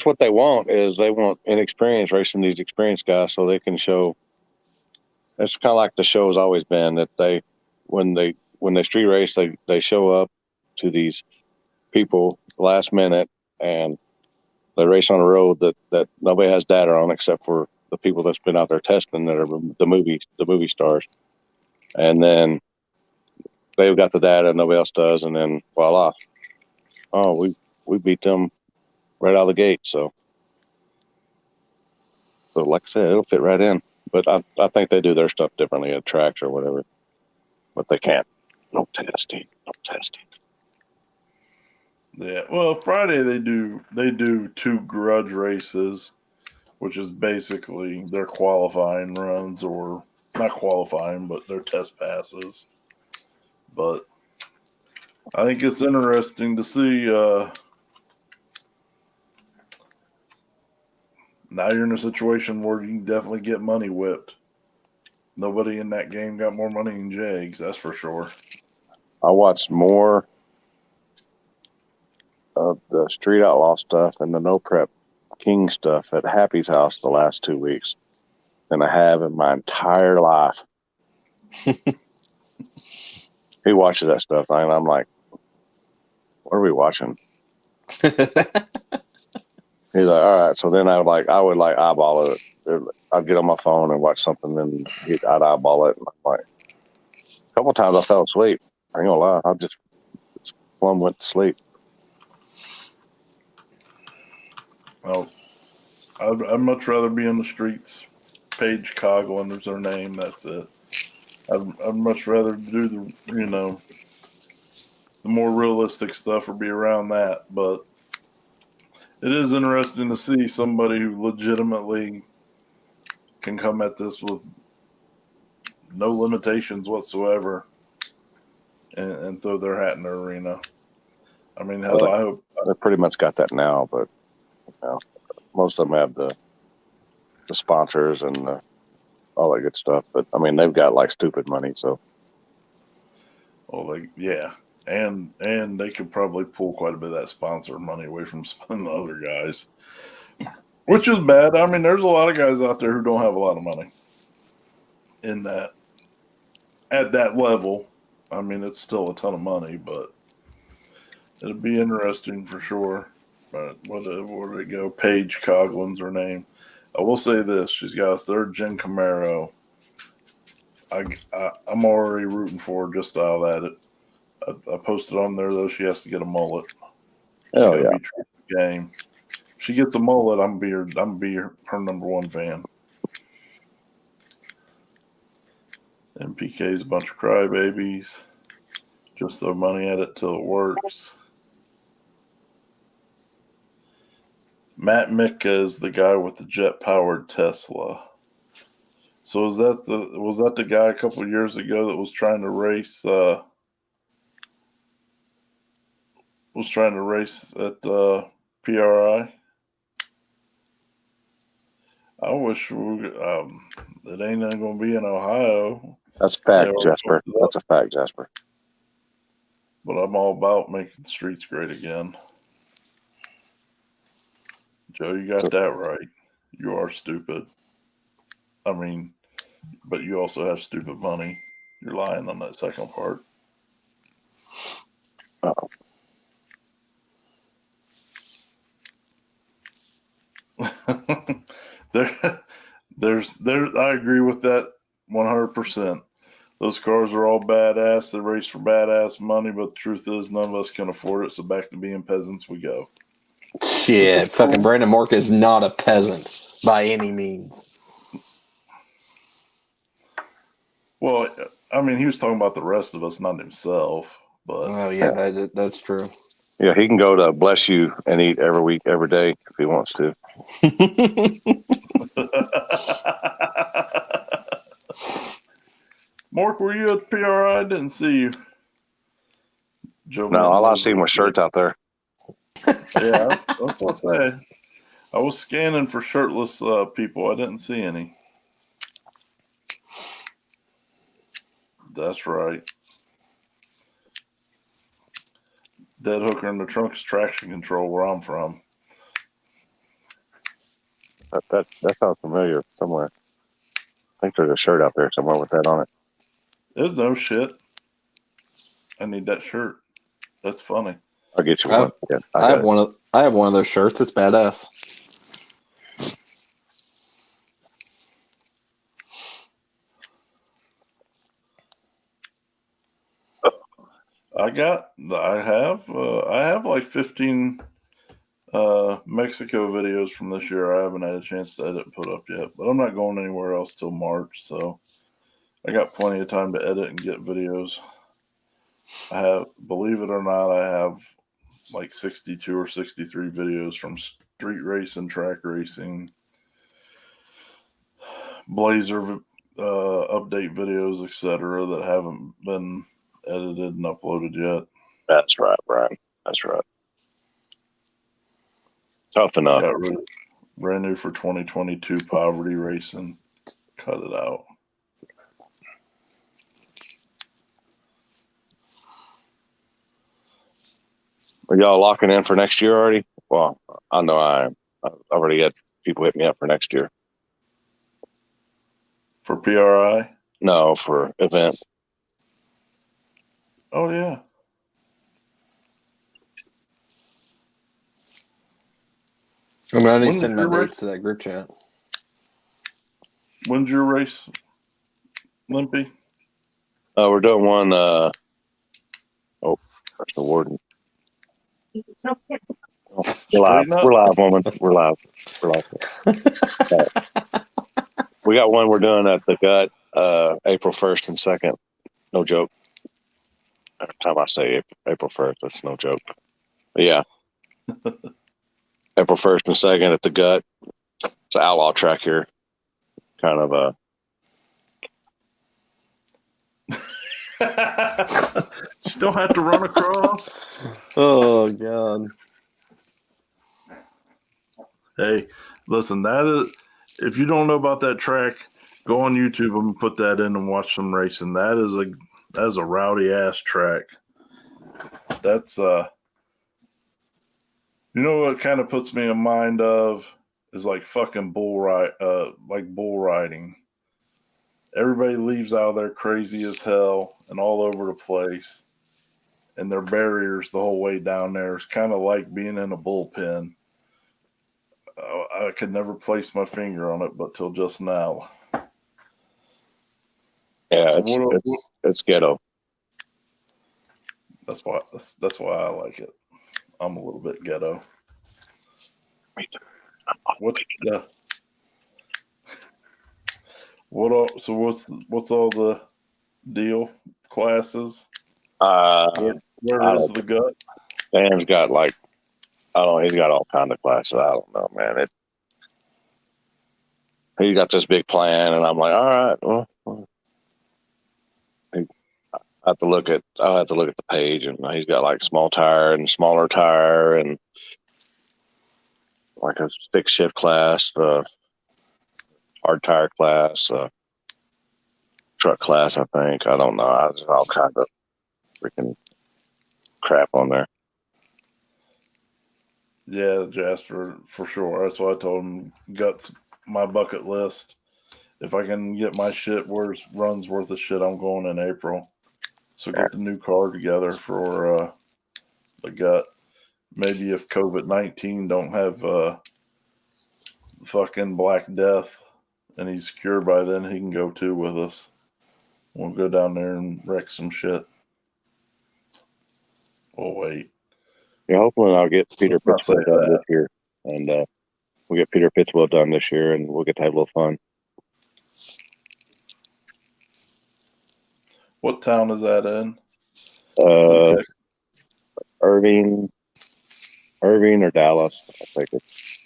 what they want. Is they want inexperienced racing these experienced guys so they can show. It's kind of like the show's always been that when they street race, they show up to these people last minute and they race on a road that nobody has data on except for the people that's been out there testing that are the movie stars, and then they've got the data nobody else does, and then voila, oh we beat them right out of the gate. So like I said, it'll fit right in. But I think they do their stuff differently at tracks or whatever, but they can't. No testing. Yeah, well, Friday they do 2 grudge races, which is basically their qualifying runs, or not qualifying, but their test passes. But I think it's interesting to see. Now you're in a situation where you can definitely get money whipped. Nobody in that game got more money than Jags, that's for sure. I watched more of the Street Outlaw stuff and the No Prep King stuff at Happy's house the last 2 weeks than I have in my entire life. He watches that stuff, and I'm like, what are we watching? He's like, all right. So then I would eyeball it. I'd get on my phone and watch something, and I'd eyeball it. And I'm like, a couple of times I fell asleep. I ain't gonna lie. I just plumb went to sleep. Well, I'd much rather be in the streets. Paige Coughlin is her name. That's it. I'd much rather do the more realistic stuff or be around that. But it is interesting to see somebody who legitimately can come at this with no limitations whatsoever and throw their hat in the arena. I mean, hell, I hope they pretty much got that now, but most of them have the sponsors and all that good stuff. But I mean, they've got like stupid money, so Well, and they could probably pull quite a bit of that sponsor money away from some of the other guys, which is bad. I mean, there's a lot of guys out there who don't have a lot of money in that at that level. I mean, it's still a ton of money, but it'd be interesting for sure. But where did it go? Paige Coglin's her name. I will say this: she's got a third-gen Camaro. I'm already rooting for her just out at it. I posted on there though. She has to get a mullet. She's got to be true to the game. If she gets a mullet, I'm gonna be her number one fan. MPK's a bunch of crybabies. Just throw money at it till it works. Matt Micka is the guy with the jet-powered Tesla. So was that the guy a couple of years ago that was trying to race at PRI? I wish it ain't going to be in Ohio. that's fact, Jasper. That's a fact, Jasper. But I'm all about making the streets great again. Joe, you got that right. You are stupid. I mean, but you also have stupid money. You're lying on that second part. Uh-oh. I agree with that 100%. Those cars are all badass. They race for badass money, but the truth is none of us can afford it, so back to being peasants we go. Shit, fucking Brandon Mark is not a peasant by any means. Well, I mean, he was talking about the rest of us, not himself. But oh yeah, that's true. Yeah, he can go to Bless You and eat every week, every day if he wants to. Mark, were you at PRI? I didn't see you. Joe, no, all I seen was shirts out there. Yeah, that's what I said. I was scanning for shirtless people. I didn't see any. That's right. Dead hooker in the trunk's traction control where I'm from. That sounds familiar somewhere. I think there's a shirt out there somewhere with that on it. There's no shit. I need that shirt. That's funny. I'll get you one. Yeah, I have one of those shirts. It's badass. I have like 15 Mexico videos from this year. I haven't had a chance to edit and put up yet, but I'm not going anywhere else till March, so I got plenty of time to edit and get videos. Believe it or not, I have like 62 or 63 videos from street racing, track racing, Blazer update videos, etc., that haven't been edited and uploaded yet. That's right, Brian. That's right. Tough enough. Got rid of brand new for 2022 poverty racing. Cut it out. Are y'all locking in for next year already? Well, I know I am. I've already got people hit me up for next year. For PRI? No, for event. Oh, yeah. I'm going to send my dates to that group chat. When's your race, Limpy? We're doing one. Oh, that's the warden. We're live, woman. We're live. We got one we're doing at the Gut, April 1st and 2nd. No joke. Every time I say April 1st, that's no joke. But yeah. April 1st and 2nd at the Gut. It's an outlaw track here. Kind of a. You don't have to run across. Oh, God. Hey, listen, that is, if you don't know about that track, Go on YouTube and put that in and watch some racing. That is a rowdy ass track. That's you know what kind of puts me in mind of is like fucking bull riding. Everybody leaves out there crazy as hell and all over the place. And their barriers the whole way down there. It's kind of like being in a bullpen. I could never place my finger on it, but till just now. Yeah, So it's ghetto. That's why I like it. I'm a little bit ghetto. What's all the deal classes? Where is the gut? Dan's got like, I don't know, he's got all kind of classes. I don't know, man. He got this big plan, and I'm like, all right, well, I'll have to look at the page, and he's got like small tire and smaller tire, and like a stick shift class, hard tire class, truck class. I think, I don't know. There's all kind of freaking crap on there. Yeah, Jasper, for sure. That's why I told him gut's my bucket list. If I can get my shit runs worth of shit, I'm going in April. So get the new car together for the gut. Maybe if COVID-19 don't have fucking Black Death and he's cured by then, he can go too with us. We'll go down there and wreck some shit. We'll wait. Yeah, hopefully I'll get Peter Pittswell done this year, and we'll get Peter Pittswell done this year, and we'll get to have a little fun. What town is that in? Irving or Dallas, I think it's.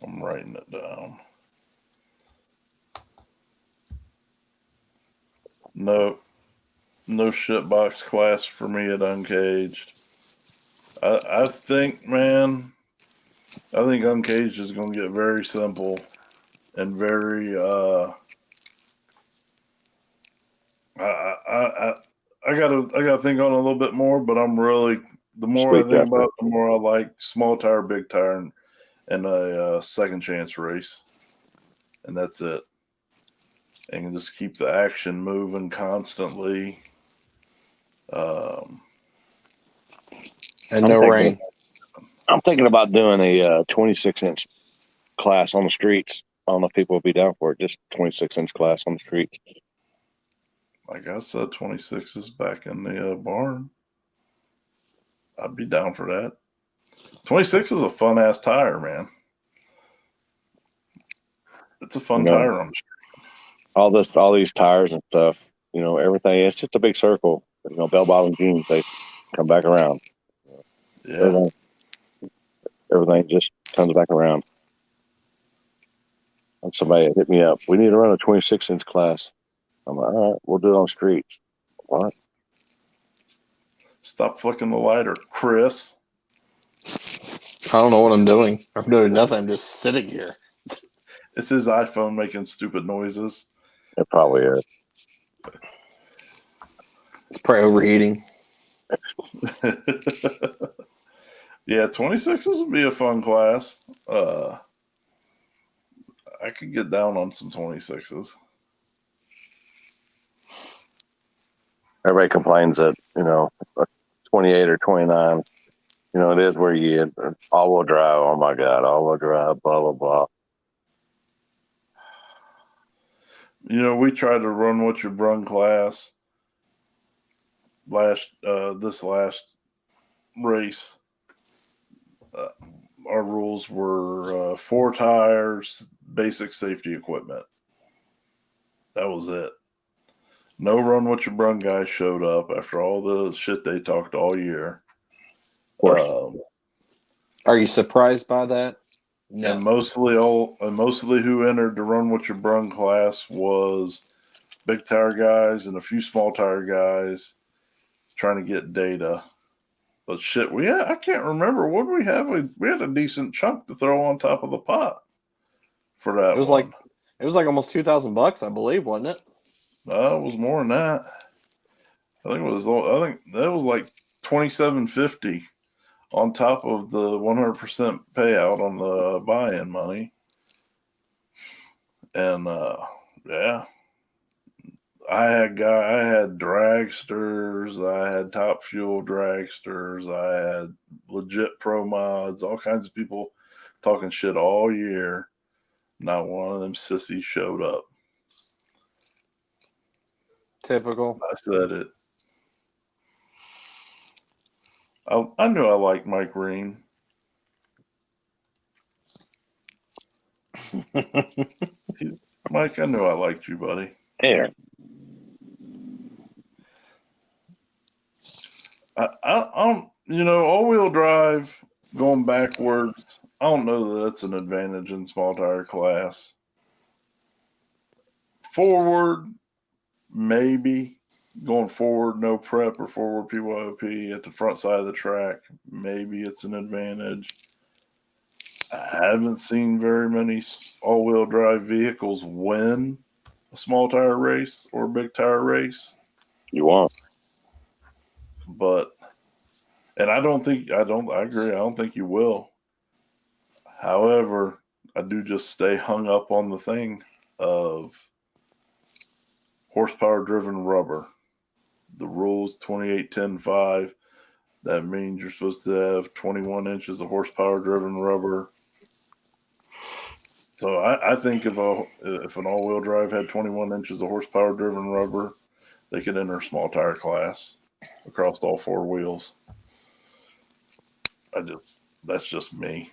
I'm writing it down. No shitbox class for me at Uncaged. I think, man, Uncaged is going to get very simple and very. I gotta think on it a little bit more, but I'm really the more I think about it, the more I like small tire, big tire, and a second chance race, and that's it. And can just keep the action moving constantly. And no rain. I'm thinking about doing a 26-inch class on the streets. I don't know if people will be down for it. Just 26-inch class on the streets. Like I said, 26 is back in the barn. I'd be down for that. 26 is a fun ass tire, man. It's a fun tire on the street. All these tires and stuff, everything. It's just a big circle. Bell bottom jeans, they come back around. Yeah. Everything just comes back around. And somebody hit me up. We need to run a 26-inch class. I'm like, all right, we'll do it on the streets. What? Stop flicking the lighter, Chris. I don't know what I'm doing. I'm doing nothing. I'm just sitting here. It's his iPhone making stupid noises. It probably is. It's probably overheating. Yeah, 26s would be a fun class. I could get down on some 26s. Everybody complains that, 28 or 29, it is where you get all-wheel drive. Oh, my God, all-wheel drive, blah, blah, blah. We tried to run what you brung class this last race. Our rules were 4 tires, basic safety equipment. That was it. No run what you brung guys showed up after all the shit they talked all year. Of course. Are you surprised by that? No. And mostly who entered the run what you brung class was big tire guys and a few small tire guys trying to get data. But shit, I can't remember. What did we have? We had a decent chunk to throw on top of the pot for that It was one. like almost $2,000, I believe, wasn't it? No, it was more than that. I think that was like $2,750 on top of the 100% payout on the buy-in money. And yeah, I had dragsters, I had Top Fuel dragsters, I had legit pro mods, all kinds of people talking shit all year. Not one of them sissies showed up. Typical. I said it. I knew I liked Mike Green. Mike, I knew I liked you, buddy. Here. I don't, all-wheel drive going backwards, I don't know that that's an advantage in small tire class. Forward, maybe. Going forward, no prep or forward PYOP at the front side of the track, maybe it's an advantage. I haven't seen very many all-wheel drive vehicles win a small tire race or a big tire race. You won't. But, and I agree, I don't think you will. However, I do just stay hung up on the thing of horsepower driven rubber. The rules 28, 10, 5. That means you're supposed to have 21 inches of horsepower driven rubber. So I think if an all-wheel drive had 21 inches of horsepower driven rubber, they could enter small tire class across all four wheels. That's just me.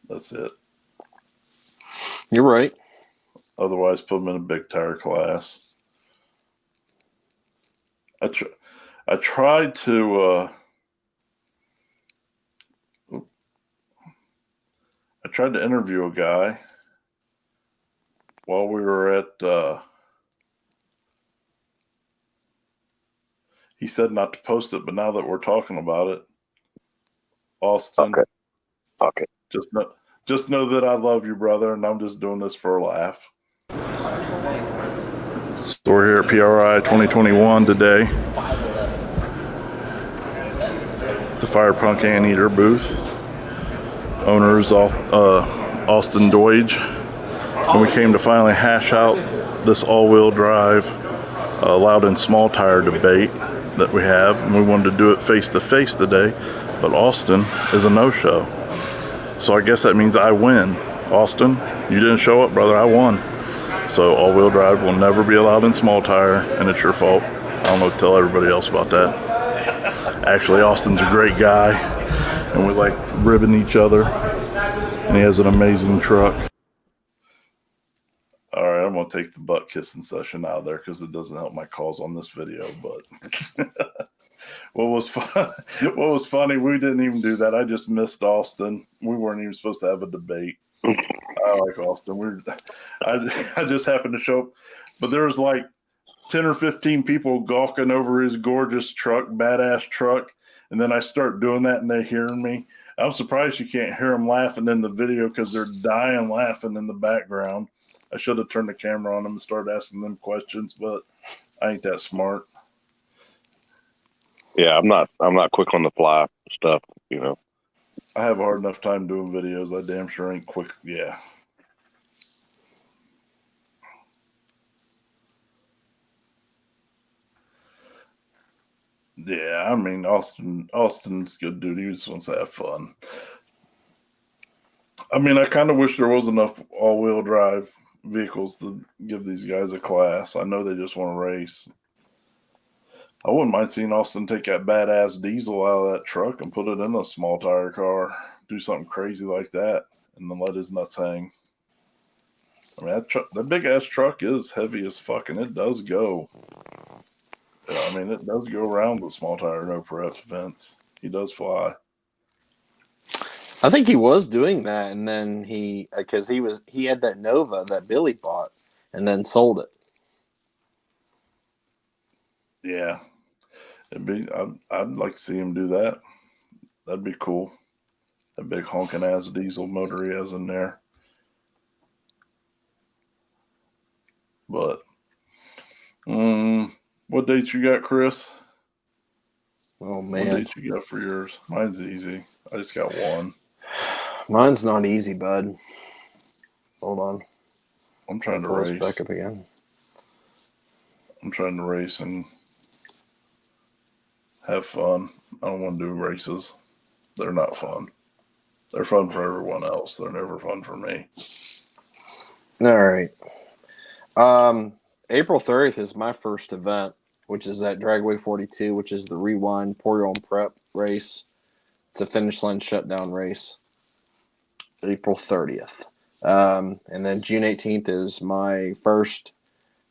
That's it. You're right. Otherwise, put them in a big tire class. I tried to interview a guy while we were at he said not to post it, but now that we're talking about it, Austin, Okay. just know that I love you, brother, and I'm just doing this for a laugh. So we're here at PRI 2021 today. The Fire Punk Anteater booth. Owners Austin Deutsch. And we came to finally hash out this all-wheel drive loud and small tire debate that we have. And we wanted to do it face-to-face today, but Austin is a no-show. So I guess that means I win. Austin, you didn't show up, brother. I won. So all-wheel drive will never be allowed in small tire, and it's your fault. I don't know what to tell everybody else about that. Actually, Austin's a great guy, and we like ribbing each other, and he has an amazing truck. All right, I'm going to take the butt kissing session out of there because it doesn't help my cause on this video, but what was funny, we didn't even do that. I just missed Austin. We weren't even supposed to have a debate. I like Austin. I just happened to show up, but there was like 10 or 15 people gawking over his gorgeous truck, badass truck, and then I start doing that and they're hearing me. I'm surprised you can't hear them laughing in the video because they're dying laughing in the background. I should have turned the camera on them and started asking them questions, but I ain't that smart. Yeah, I'm not quick on the fly stuff, I have a hard enough time doing videos. I damn sure ain't quick. Yeah. Yeah, I mean, Austin's good dude. He just wants to have fun. I mean, I kind of wish there was enough all-wheel drive vehicles to give these guys a class. I know they just want to race. I wouldn't mind seeing Austin take that badass diesel out of that truck and put it in a small tire car. Do something crazy like that and then let his nuts hang. I mean, that big-ass truck is heavy as fuck, and it does go. I mean, it does go around the small tire no prep fence. He does fly. I think he was doing that, and then he had that Nova that Billy bought and then sold it. Yeah. I'd like to see him do that. That'd be cool. That big honking ass diesel motor he has in there. But what dates you got, Chris? Oh What man, dates you got for yours? Mine's easy. I just got one. mine's not easy, bud. Hold on, I'm trying to pull this race. back up again. I'm trying to race and have fun. I don't want to do races. They're not fun. They're fun for everyone else. They're never fun for me. All right. April 30th is my first event, which is at Dragway 42, which is the Rewind Pour Your Own Prep race. It's a finish line shutdown race. April 30th. And then June 18th is my first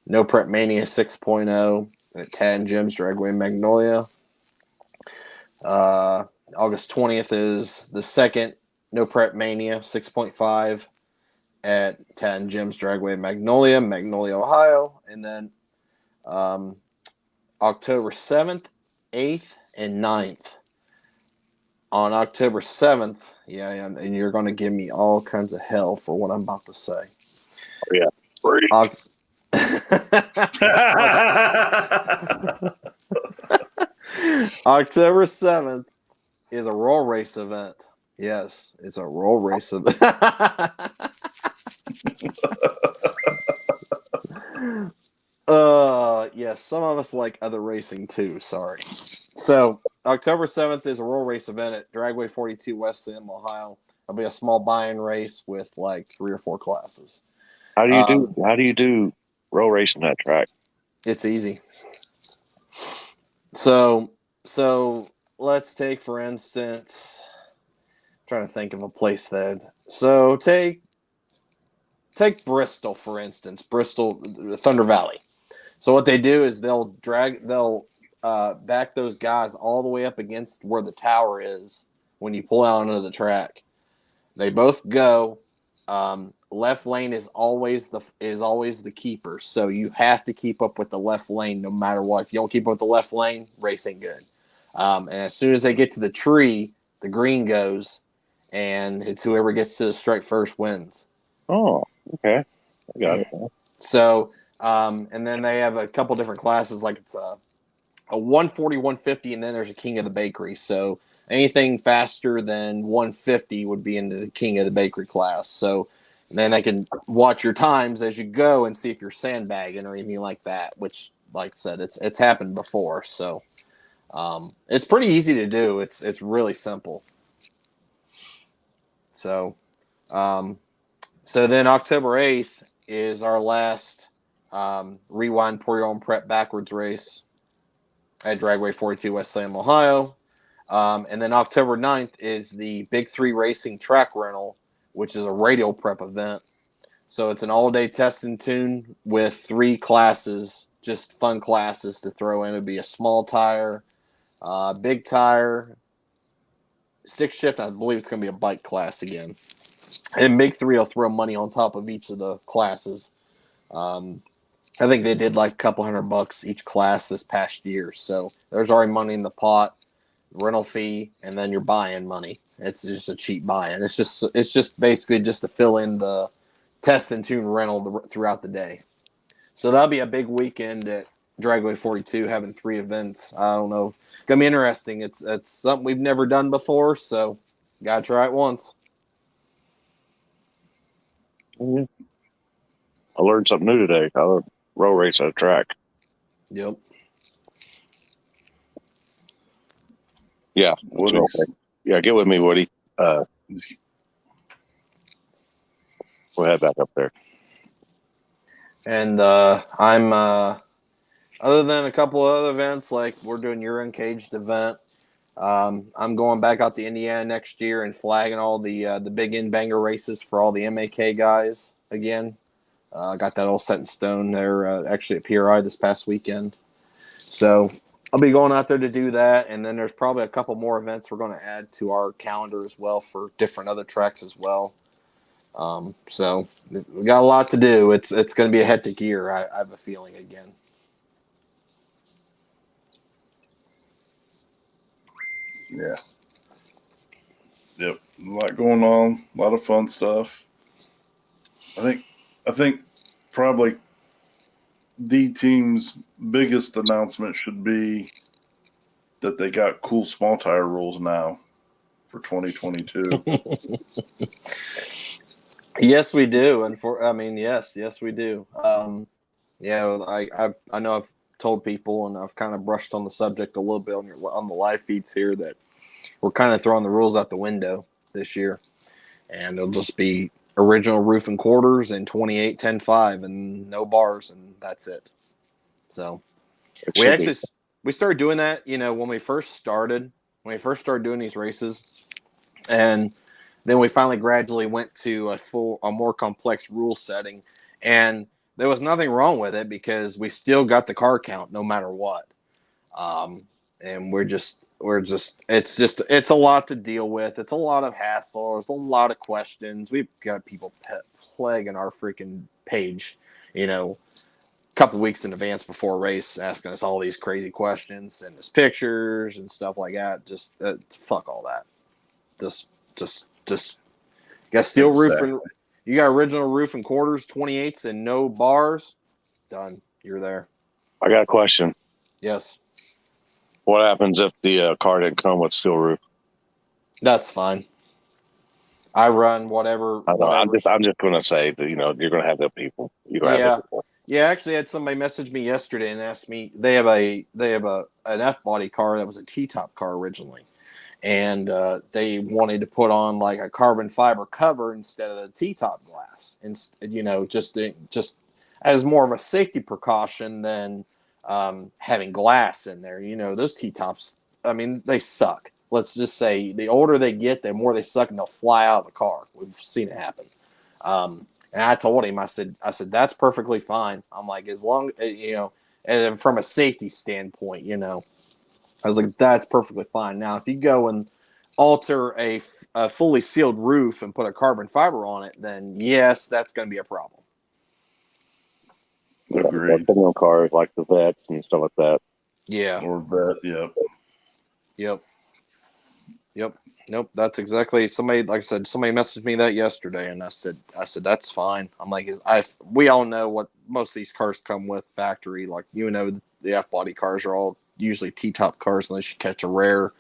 No Prep Mania 6.0 at Tad and Jim's Dragway Magnolia. August 20th is the second No Prep Mania 6.5 at Tad and Jim's Dragway Magnolia, Ohio. And then October 7th, 8th, and 9th. On October 7th, and you're going to give me all kinds of hell for what I'm about to say. Oh, yeah. Great. October 7th is a roll race event. Yes, it's a roll race event. Yes, some of us like other racing too. Sorry. So October 7th is a roll race event at Dragway 42 West Salem, Ohio. It'll be a small buy-in race with like 3 or 4 classes. How do you do roll racing that track? It's easy. So let's take, for instance, I'm trying to think of a place that. So take Bristol, for instance, Bristol, Thunder Valley. So what they do is they'll back those guys all the way up against where the tower is when you pull out onto the track. They both go. Left lane is always the keeper, so you have to keep up with the left lane no matter what. If you don't keep up with the left lane, race ain't good. And as soon as they get to the tree, the green goes, and it's whoever gets to the strike first wins. Oh, okay. I got it. So, and then they have a couple different classes, like it's a 140, 150, and then there's a King of the Bakery. So anything faster than 150 would be into the King of the Bakery class. So then they can watch your times as you go and see if you're sandbagging or anything like that, which, like I said, it's happened before. So it's pretty easy to do. It's really simple. So then October 8th is our last Rewind Pour Your Own Prep backwards race at Dragway 42 West Salem, Ohio. And then October 9th is the Big 3 Racing Track Rental, which is a radial prep event. So it's an all-day test and tune with 3 classes, just fun classes to throw in. It would be a small tire, big tire, stick shift. I believe it's going to be a bike class again. And Big 3 will throw money on top of each of the classes. I think they did like a couple $100 each class this past year. So there's already money in the pot, rental fee, and then you're buying money. It's just a cheap buy-in. It's just basically just to fill in the test and tune rental throughout the day. So that'll be a big weekend at Dragway 42, having 3 events. I don't know. It's gonna be interesting. It's something we've never done before, so gotta try it once. Mm-hmm. I learned something new today. I roll race at a track. Yep. Yeah. Yeah, get with me, Woody. We'll head back up there. And I'm other than a couple of other events, like we're doing your Uncaged event. I'm going back out to Indiana next year and flagging all the big in-banger races for all the MAK guys again. Got that all set in stone. They're actually at PRI this past weekend. So I'll be going out there to do that. And then there's probably a couple more events we're going to add to our calendar as well for different other tracks as well. So we got a lot to do. It's going to be a hectic year. I have a feeling again. Yeah. Yep. A lot going on. A lot of fun stuff. I think probably the team's biggest announcement should be that they got cool small tire rules now for 2022. Yes, we do. And yes, we do. I know I've told people, and I've kind of brushed on the subject a little bit on the live feeds here, that we're kind of throwing the rules out the window this year, and it'll just be original roof and quarters and 28 10 5 and no bars, and that's it. So we started doing that, when we first started doing these races, and then we finally gradually went to a more complex rule setting, and there was nothing wrong with it because we still got the car count no matter what. And it's a lot to deal with. It's a lot of hassle. There's a lot of questions. We've got people plaguing our freaking page, a couple of weeks in advance before a race, asking us all these crazy questions, send us pictures and stuff like that. Just fuck all that. Just you got steel roof and you got original roof and quarters, 28s and no bars. Done. You're there. I got a question. Yes. What happens if the car didn't come with steel roof? That's fine. I run whatever. I know. I'm just going to say that you're going to have the people. Yeah. Actually, I had somebody message me yesterday and asked me. They have an F body car that was a T top car originally, and they wanted to put on like a carbon fiber cover instead of the T top glass, and just as more of a safety precaution than having glass in there. Those T tops. I mean, they suck. Let's just say the older they get, the more they suck, and they'll fly out of the car. We've seen it happen. And I told him, I said, that's perfectly fine. I'm like, as long, and from a safety standpoint, I was like, that's perfectly fine. Now, if you go and alter a fully sealed roof and put a carbon fiber on it, then yes, that's going to be a problem. Agreed. Yeah, cars like the Vets and stuff like that. Yeah. Or Vet, Yep. Nope. That's exactly somebody. Like I said, somebody messaged me that yesterday, and I said that's fine. I'm like, we all know what most of these cars come with factory. Like the F body cars are all usually T top cars unless you catch a rare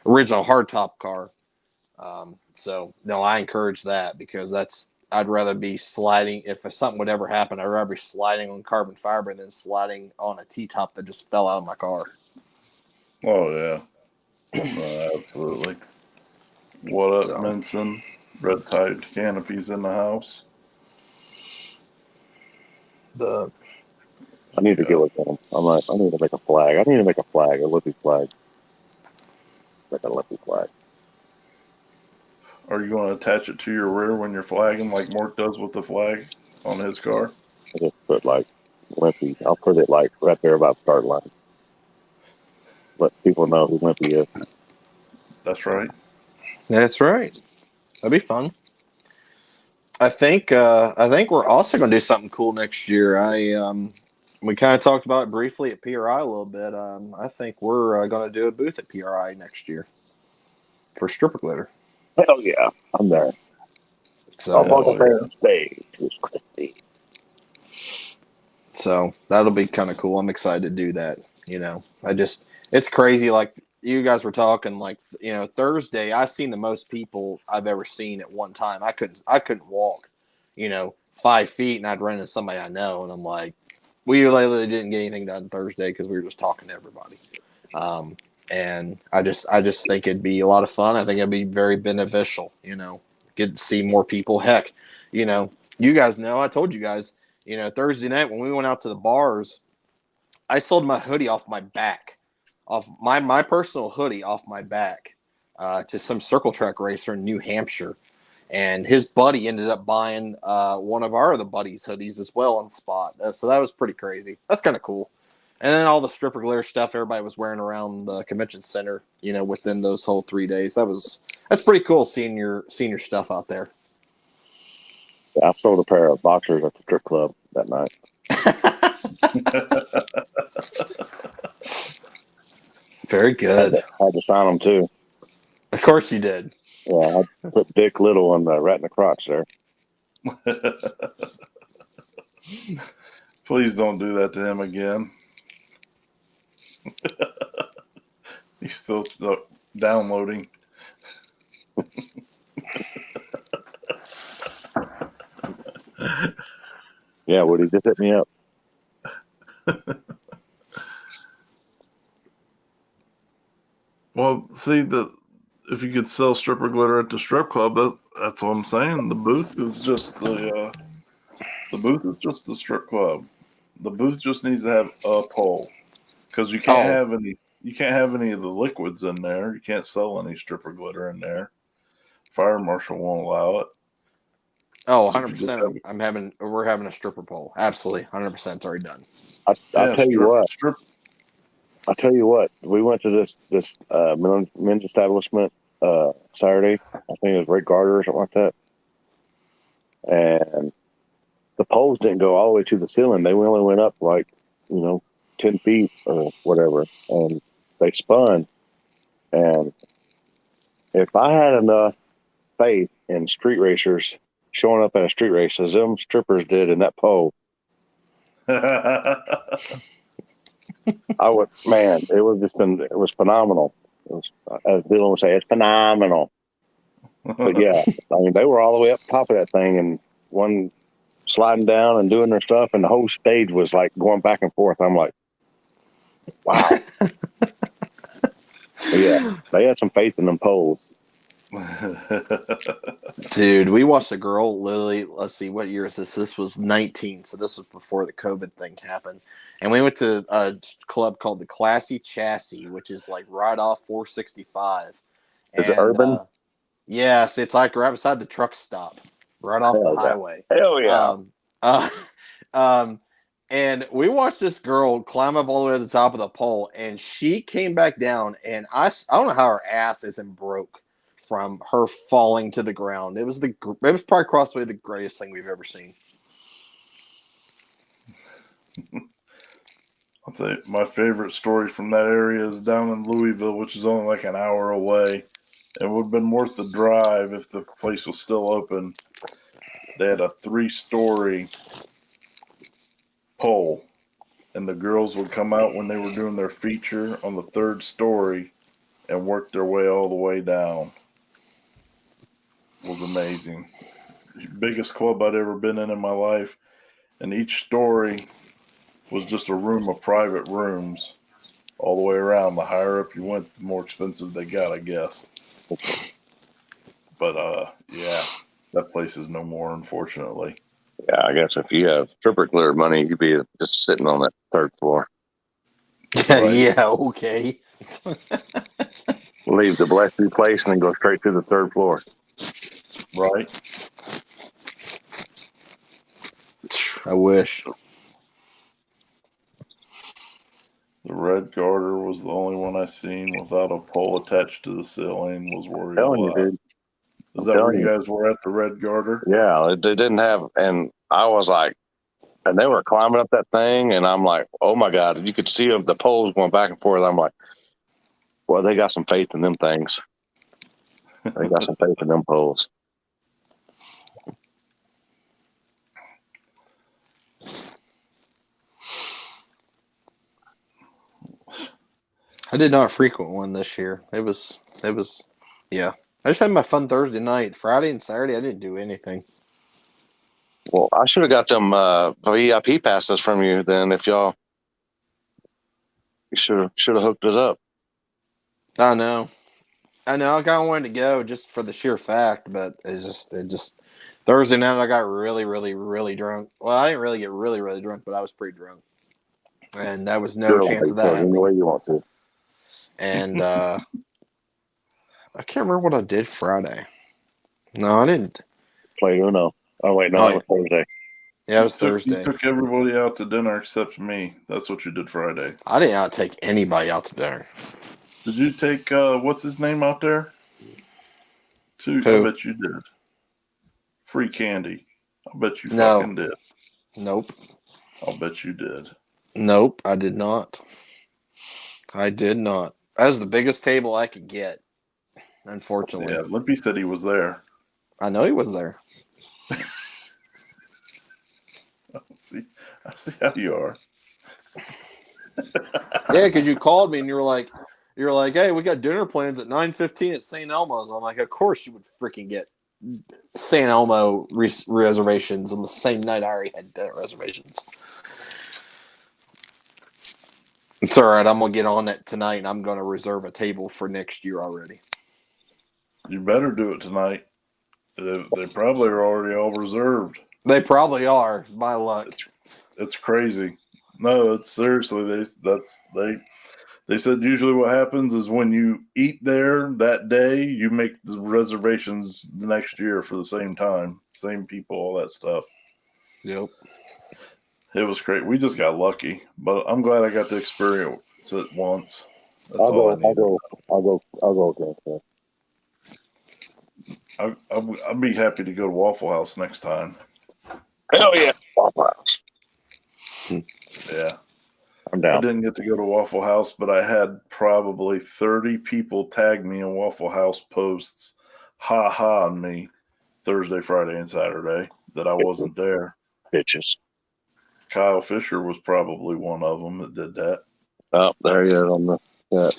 original hard top car. So no, I encourage that because I'd rather be sliding. If something would ever happen, I'd rather be sliding on carbon fiber than sliding on a T top that just fell out of my car. Oh yeah. Absolutely. What up, Minson? Red Tide Canopies in the house. I need to get with them. I need to make a flag. I need to make a flag, a Lippy flag. Like a Lippy flag. Are you going to attach it to your rear when you're flagging like Mark does with the flag on his car? I just put like Lippy. I'll put it like right there about start line. Let people know who Lippy is. That's right. That's right. That'd be fun. I think we're also going to do something cool next year. We kind of talked about it briefly at PRI a little bit. I think we're going to do a booth at PRI next year for stripper glitter. Hell yeah, I'm there. So that'll be kind of cool. I'm excited to do that. It's crazy. Like you guys were talking, like Thursday, I've seen the most people I've ever seen at one time. I couldn't walk, 5 feet, and I'd run into somebody I know, and I'm like, we literally didn't get anything done Thursday because we were just talking to everybody. And I just think it'd be a lot of fun. I think it'd be very beneficial, get to see more people. Heck, you guys know, I told you guys, Thursday night when we went out to the bars, I sold my hoodie off my back, off my personal hoodie off my back to some circle track racer in New Hampshire. And his buddy ended up buying one of our other buddies' hoodies as well on spot. So that was pretty crazy. That's kind of cool. And then all the stripper glitter stuff everybody was wearing around the convention center, within those whole 3 days. That's pretty cool seeing your stuff out there. Yeah, I sold a pair of boxers at the strip club that night. Very good. I had to sign them too. course you did. Yeah, I put Dick Little on the right in the crotch there. Please don't do that to him again. He's still downloading. Yeah, Woody, just hit me up. Well, see, if you could sell stripper glitter at the strip club, that's what I'm saying. The booth is just the booth is just the strip club. The booth just needs to have a pole because you can't have any of the liquids in there. You can't sell any stripper glitter in there. Fire marshal won't allow it. Oh, So if you just 100%. We're having a stripper pole. Absolutely, 100%. It's already done. I'll tell you what. We went to this men's establishment Saturday. I think it was Red Garter or something like that. And the poles didn't go all the way to the ceiling. They only went up like 10 feet or whatever, and they spun. And if I had enough faith in street racers showing up at a street race as them strippers did in that pole, I would, man, it was phenomenal. It was, as Dylan would say, it's phenomenal. But yeah, I mean, they were all the way up top of that thing, and one sliding down and doing their stuff, and the whole stage was like going back and forth. I'm like, wow. Yeah, they had some faith in them poles. Dude, we watched a girl literally, let's see, what year is this? This was 19, so this was before the COVID thing happened. And we went to a club called the Classy Chassis, which is like right off 465. Is it urban? Yes, it's like right beside the truck stop, right off the highway. Hell yeah. And we watched this girl climb up all the way to the top of the pole, and she came back down, and I don't know how her ass isn't broke from her falling to the ground. It was probably crossway the greatest thing we've ever seen. I'll tell you, my favorite story from that area is down in Louisville, which is only like an hour away. It would have been worth the drive if the place was still open. They had a 3-story pole, and the girls would come out when they were doing their feature on the 3rd story and work their way all the way down. It was amazing. Biggest club I'd ever been in my life, and each story was just a room of private rooms all the way around. The higher up you went, the more expensive they got, I guess. But yeah, that place is no more, unfortunately. Yeah, I guess if you have stripper glitter money, you'd be just sitting on that 3rd floor. Right. Yeah, okay. Leave the bless you place and then go straight to the 3rd floor. Right. I wish. The Red Garter was the only one I seen without a pole attached to the ceiling. Was worried a I'm telling you, lot. dude. Is that where you guys were at, the Red Garter? Yeah, they didn't have, and I was like, and they were climbing up that thing, and I'm like, oh my God, you could see the poles going back and forth. I'm like, well, they got some faith in them things. They got some faith in them poles. I did not frequent one this year. It was, yeah. I just had my fun Thursday night. Friday and Saturday, I didn't do anything. Well, I should have got them VIP passes from you then. If you should have hooked it up. I know. I kind of wanted to go just for the sheer fact, but it just Thursday night I got really, really, really drunk. Well, I didn't really get really, really drunk, but I was pretty drunk, and there was no chance of that Any way you want to. And I can't remember what I did Friday. No, I didn't. Play Uno. Oh wait, no, that was Thursday. Yeah, it was Thursday. You took everybody out to dinner except me. That's what you did Friday. I didn't take anybody out to dinner. Did you take what's his name out there? Who? I bet you did. Free candy. I bet you fucking did. Nope. I'll bet you did. Nope, I did not. I did not. That was the biggest table I could get. unfortunately. Yeah, Limpy said he was there. I know he was there. I see how you are. Yeah, because you called me and you were like, hey, we got dinner plans at 9:15 at St. Elmo's. I'm like, of course you would freaking get St. Elmo reservations on the same night I already had dinner reservations. It's all right. I'm going to get on it tonight, and I'm going to reserve a table for next year already. You better do it tonight. They probably are already all reserved. They probably are, by luck. It's crazy. No, it's seriously. They said usually what happens is when you eat there that day, you make the reservations the next year for the same time, same people, all that stuff. Yep. It was great. We just got lucky, but I'm glad I got to experience it once. That's I'll all I go. need. I'll go again. So. I'll be happy to go to Waffle House next time. Hell yeah, Waffle House. Yeah. I'm I down. didn't get to go to Waffle House, but I had probably 30 people tag me in Waffle House posts, ha ha on me, Thursday, Friday, and Saturday that I wasn't there. Bitches. Kyle Fisher was probably one of them that did that. Oh, there he is on the set.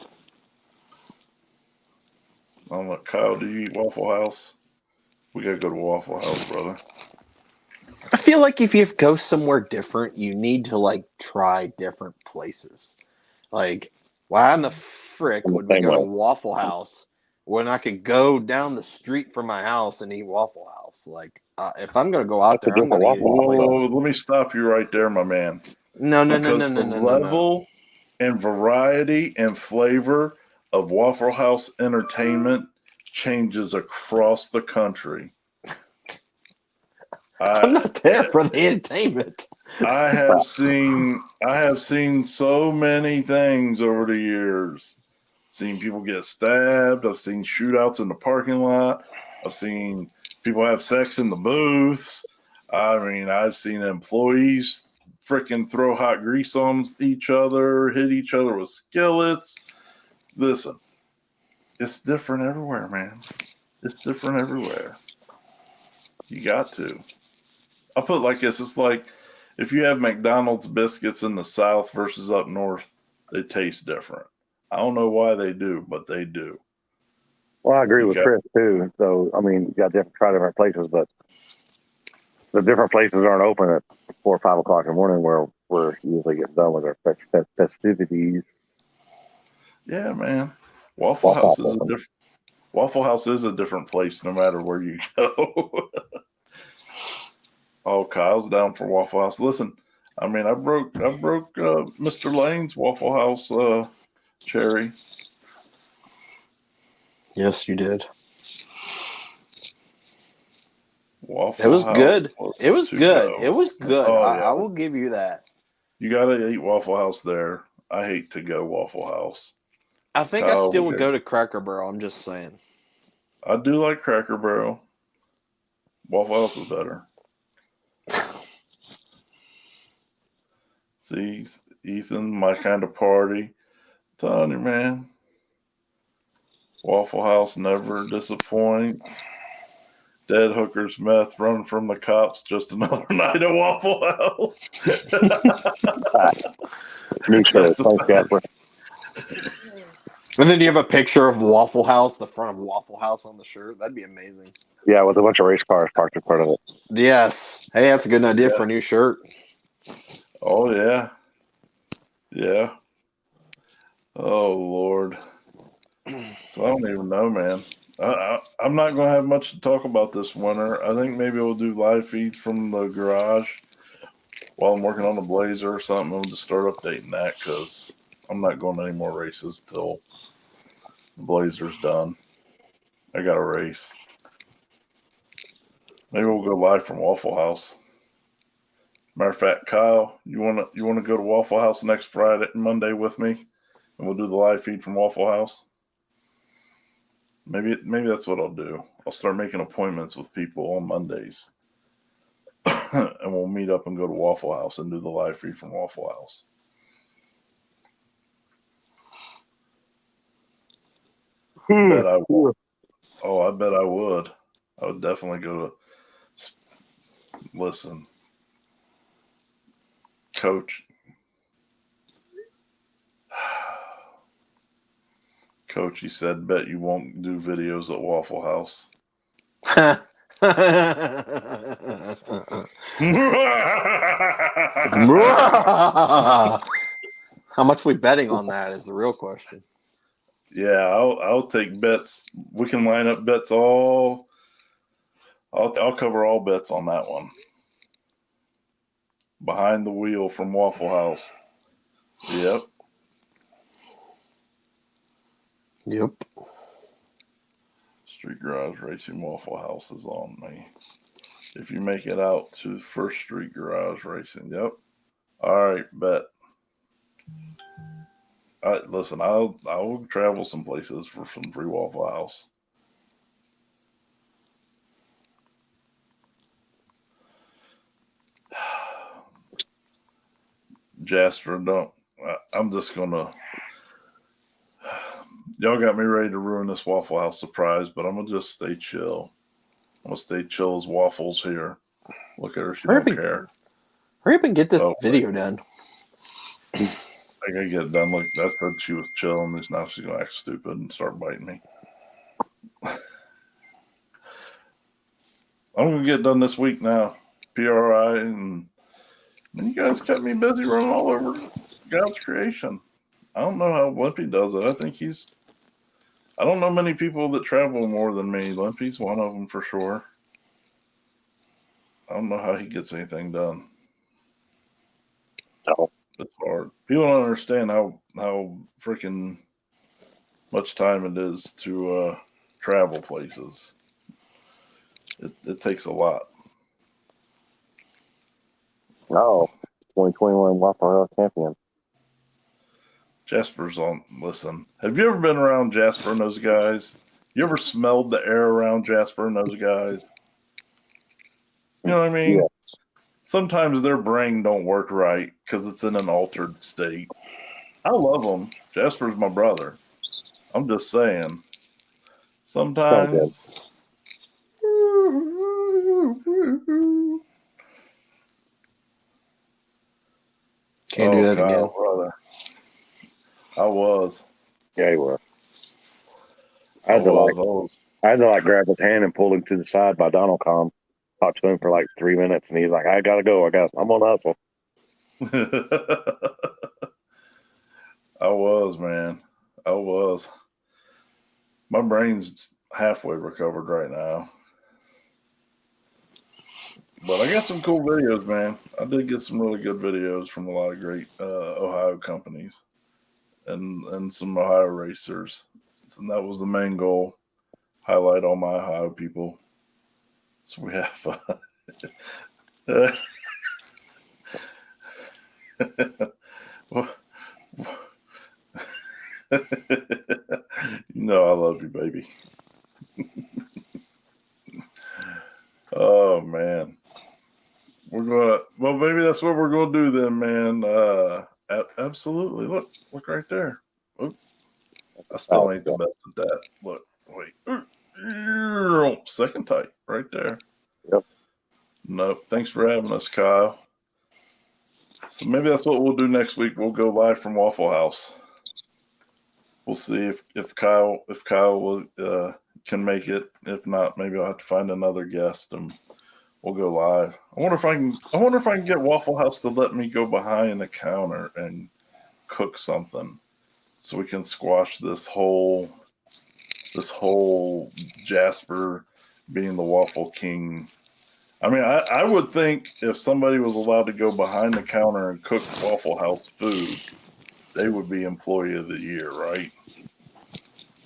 I'm like, Kyle, do you eat Waffle House? We gotta go to Waffle House, brother. I feel like if you go somewhere different, you need to like try different places. Like, why in the frick would we go to Waffle House when I could go down the street from my house and eat Waffle House? Like, if I'm gonna go out there, I'm gonna eat at places. Let me stop you right there, my man. No. Level and variety and flavor of Waffle House entertainment changes across the country. I'm not there for the entertainment. I have seen so many things over the years. Seen people get stabbed. I've seen shootouts in the parking lot. I've seen people have sex in the booths. I mean, I've seen employees freaking throw hot grease on each other, hit each other with skillets. Listen, it's different everywhere, man. It's different everywhere. You got to. I'll put it like this. It's like if you have McDonald's biscuits in the South versus up North, they taste different. I don't know why they do, but they do. Well, I agree with Chris too. So, I mean, you got to try different places, but the different places aren't open at 4 or 5 o'clock in the morning where we're usually getting done with our festivities. Yeah, man. Waffle House is a different place no matter where you go. Oh, Kyle's down for Waffle House. Listen, I mean, I broke Mr. Lane's Waffle House cherry. Yes, you did. Waffle It was House good. It was good. go. It was good. Oh, yeah. I will give you that. You gotta eat Waffle House there. I hate to go Waffle House. I think I still would go to Cracker Barrel. I'm just saying. I do like Cracker Barrel. Waffle House is better. See, Ethan, my kind of party. I'm telling you, man. Waffle House never disappoints. Dead hookers, meth, running from the cops. Just another night at Waffle House. New shirt. Thanks, Jasper. And then you have a picture of Waffle House, the front of Waffle House on the shirt. That'd be amazing. Yeah, with a bunch of race cars parked in front of it. Yes. Hey, that's a good idea for a new shirt. Oh, yeah. Yeah. Oh, Lord. So I don't even know, man. I'm not going to have much to talk about this winter. I think maybe we'll do live feeds from the garage while I'm working on the Blazer or something. I'll just start updating that because I'm not going to any more races till the Blazer's done. I got a race. Maybe we'll go live from Waffle House. Matter of fact, Kyle, you wanna go to Waffle House next Monday with me, and we'll do the live feed from Waffle House. Maybe that's what I'll do. I'll start making appointments with people on Mondays, and we'll meet up and go to Waffle House and do the live feed from Waffle House. Bet I won't. Oh, I bet I would. I would definitely go to. Listen, Coach. Coach, he said, bet you won't do videos at Waffle House. How much we betting on that is the real question. Yeah, I'll take bets. We can line up bets all. I'll cover all bets on that one. Behind the wheel from Waffle House. Yep. Yep. Street Garage Racing Waffle House is on me. If you make it out to First Street Garage Racing, yep. All right, bet. Listen, I'll travel some places for some free Waffle House. Jasper, I'm just gonna. Y'all got me ready to ruin this Waffle House surprise, but I'm gonna just stay chill. I'm gonna stay chill as Waffles here. Look at her; she don't care. Hurry up and get this video done. I gotta get it done. Look, that's that she was chilling. Just now she's gonna act stupid and start biting me. I'm gonna get done this week now. PRI and you guys kept me busy running all over God's creation. I don't know how Limpy does it. I don't know many people that travel more than me. Limpy's one of them for sure. I don't know how he gets anything done. No. It's hard. People don't understand how freaking much time it is to travel places. It takes a lot. No, 2021 Waffle House champion. Jasper's on. Listen, have you ever been around Jasper and those guys? You ever smelled the air around Jasper and those guys? You know what I mean? Yes. Sometimes their brain don't work right because it's in an altered state. I love them. Jasper's my brother. I'm just saying. Sometimes. Can't do that Kyle, again. brother. I was. Yeah, he was. I had to like grab his hand and pull him to the side by Donald Com. Talked to him for like 3 minutes, and he's like, "I gotta go. I'm on hustle." I was, man. I was. My brain's halfway recovered right now. But I got some cool videos, man. I did get some really good videos from a lot of great Ohio companies and some Ohio racers. And that was the main goal. Highlight all my Ohio people. So we have you know I love you, baby. Oh man. Well, maybe that's what we're gonna do then, man. Absolutely. Look right there. Oop. I still ain't the best at that. Look, wait. Second tight right there. Yep. Nope. Thanks for having us, Kyle. So maybe that's what we'll do next week. We'll go live from Waffle House. We'll see if Kyle will, can make it. If not, maybe I'll have to find another guest and we'll go live. I wonder if I can get Waffle House to let me go behind the counter and cook something, so we can squash this whole Jasper being the Waffle King. I mean, I would think if somebody was allowed to go behind the counter and cook Waffle House food, they would be Employee of the Year, right?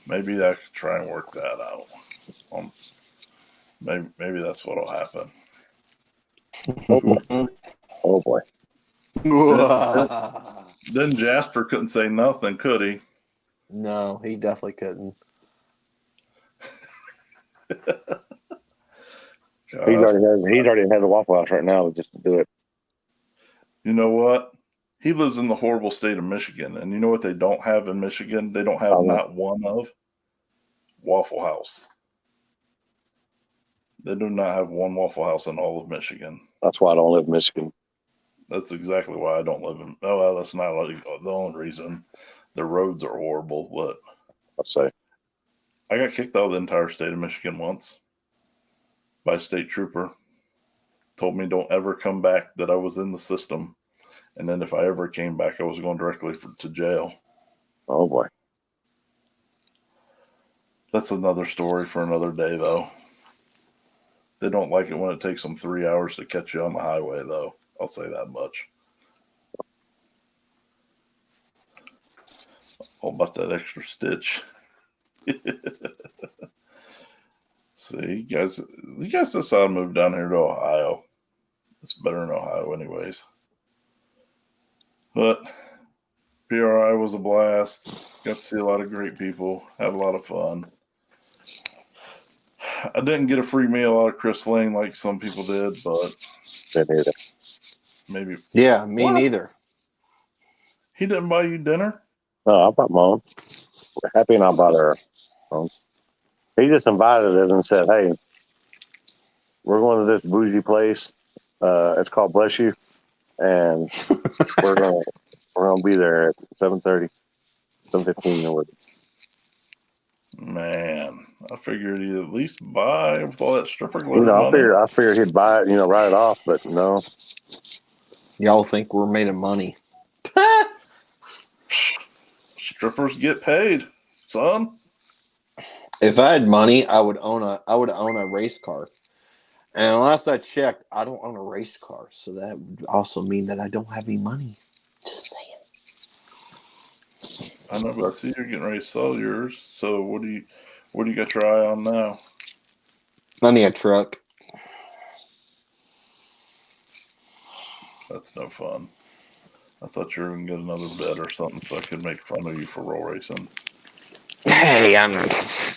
Maybe I could try and work that out. Maybe that's what'll happen. Oh boy. Then Jasper couldn't say nothing, could he? No, he definitely couldn't. He's already had the Waffle House right now just to do it. You know what? He lives in the horrible state of Michigan, and you know what they don't have in Michigan? They don't have not one of Waffle House. They do not have one Waffle House in all of Michigan. That's why I don't live in Michigan. That's exactly why I don't live in. Oh, well, that's not like the only reason. The roads are horrible, but Let's say. I got kicked out of the entire state of Michigan once by a state trooper. Told me don't ever come back, that I was in the system. And then if I ever came back, I was going directly to jail. Oh boy. That's another story for another day, though. They don't like it when it takes them 3 hours to catch you on the highway, though. I'll say that much. All about that extra stitch. See, you guys decided to move down here to Ohio. It's better in Ohio, anyways. But PRI was a blast. Got to see a lot of great people. Had a lot of fun. I didn't get a free meal out of Chris Lane like some people did, but Didn't either. maybe. Yeah, me What? neither. He didn't buy you dinner? No, I brought my own. Happy and I brought her own. He just invited us and said, "Hey, we're going to this bougie place. It's called Bless You, and we're gonna be there at 7:30, 7:15 or whatever." Man, I figured he'd at least buy with all that stripper glitter I money. figured he'd buy it, write it off, but no. Y'all think we're made of money? Strippers get paid, son. If I had money, I would own a race car. And last I checked, I don't own a race car, so that would also mean that I don't have any money. Just saying. I know, but I see you're getting ready to sell yours. So what do you got your eye on now? I need a truck. That's no fun. I thought you were gonna get another bed or something so I could make fun of you for roll racing. Hey,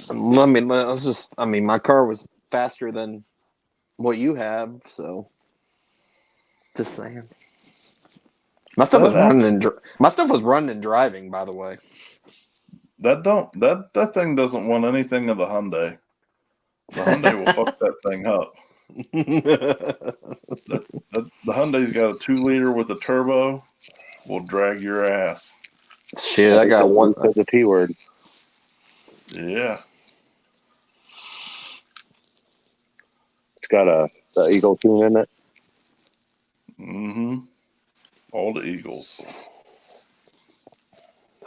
my car was faster than what you have, so just saying. My stuff was running and driving, by the way. That thing doesn't want anything of the Hyundai. The Hyundai will fuck that thing up. The Hyundai's got a 2-liter with a turbo. Will drag your ass. Shit, I got one. Said the T word. Yeah. It's got the Eagle tune in it. Mm-hmm. All the Eagles.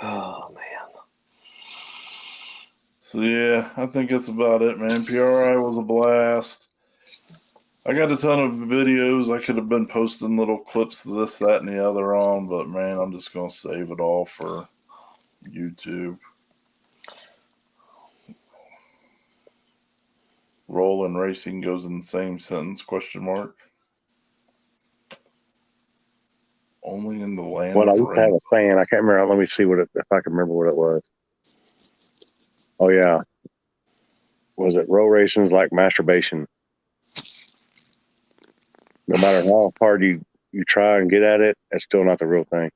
Oh man. So yeah, I think that's about it, man. PRI was a blast. I got a ton of videos. I could have been posting little clips of this, that, and the other on, but man, I'm just gonna save it all for YouTube. Rolling racing goes in the same sentence, question mark. Only in the land Well, I of used to have rain. a saying. I can't remember. Let me see if I can remember what it was. Oh yeah, was it row racing's like masturbation? No matter how hard you try and get at it, it's still not the real thing.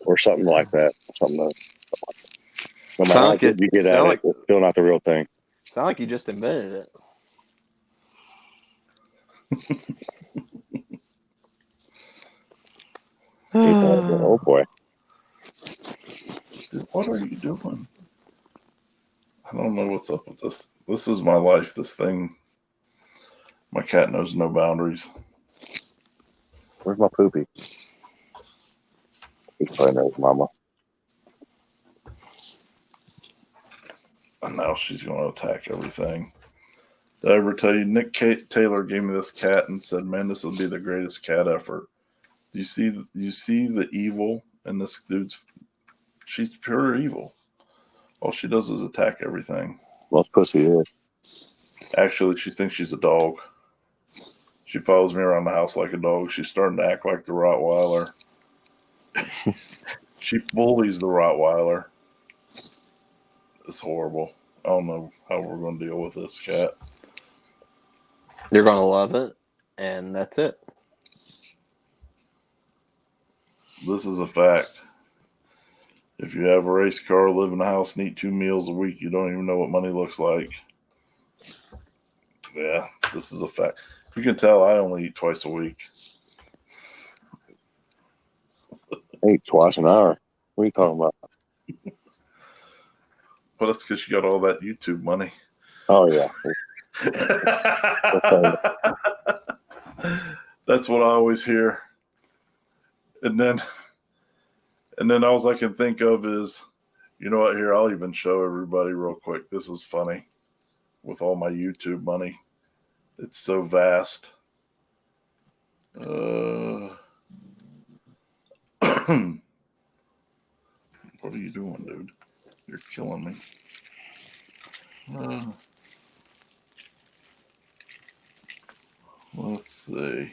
Or something like that. No matter how good you get at it, it's still not the real thing. Sound like you just invented it. Oh boy. Dude, what are you doing? I don't know what's up with this. This is my life, this thing. My cat knows no boundaries. Where's my poopy? He's playing there with mama. And now she's going to attack everything. Did I ever tell you, Nick Taylor gave me this cat and said, man, this will be the greatest cat ever. You see the evil in this dude's? She's pure evil. All she does is attack everything. Most pussy is. Actually, she thinks she's a dog. She follows me around the house like a dog. She's starting to act like the Rottweiler. She bullies the Rottweiler. It's horrible. I don't know how we're going to deal with this cat. You're going to love it, and that's it. This is a fact. If you have a race car, live in a house, and eat 2 meals a week, you don't even know what money looks like. Yeah, this is a fact. You can tell I only eat twice a week. I eat twice an hour. What are you talking about? Well, that's because you got all that YouTube money. Oh, yeah. That's what I always hear. And then all I can think of is, you know what, here, I'll even show everybody real quick. This is funny. With all my YouTube money. It's so vast. What are you doing, dude? You're killing me. Let's see.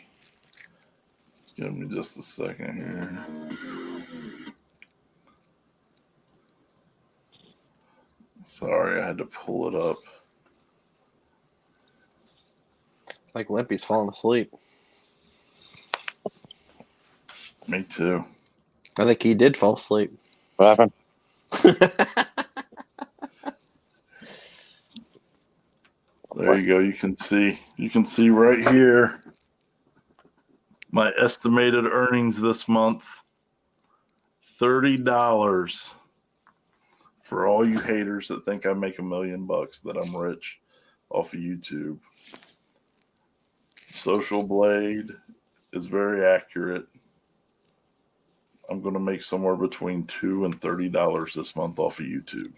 Give me just a second here. Sorry, I had to pull it up. Like Limpy's falling asleep. Me too. I think he did fall asleep. What happened? There you go. You can see right here my estimated earnings this month. $30 for all you haters that think I make $1 million, that I'm rich off of YouTube. Social Blade is very accurate. I'm going to make somewhere between $2 and $30 this month off of YouTube.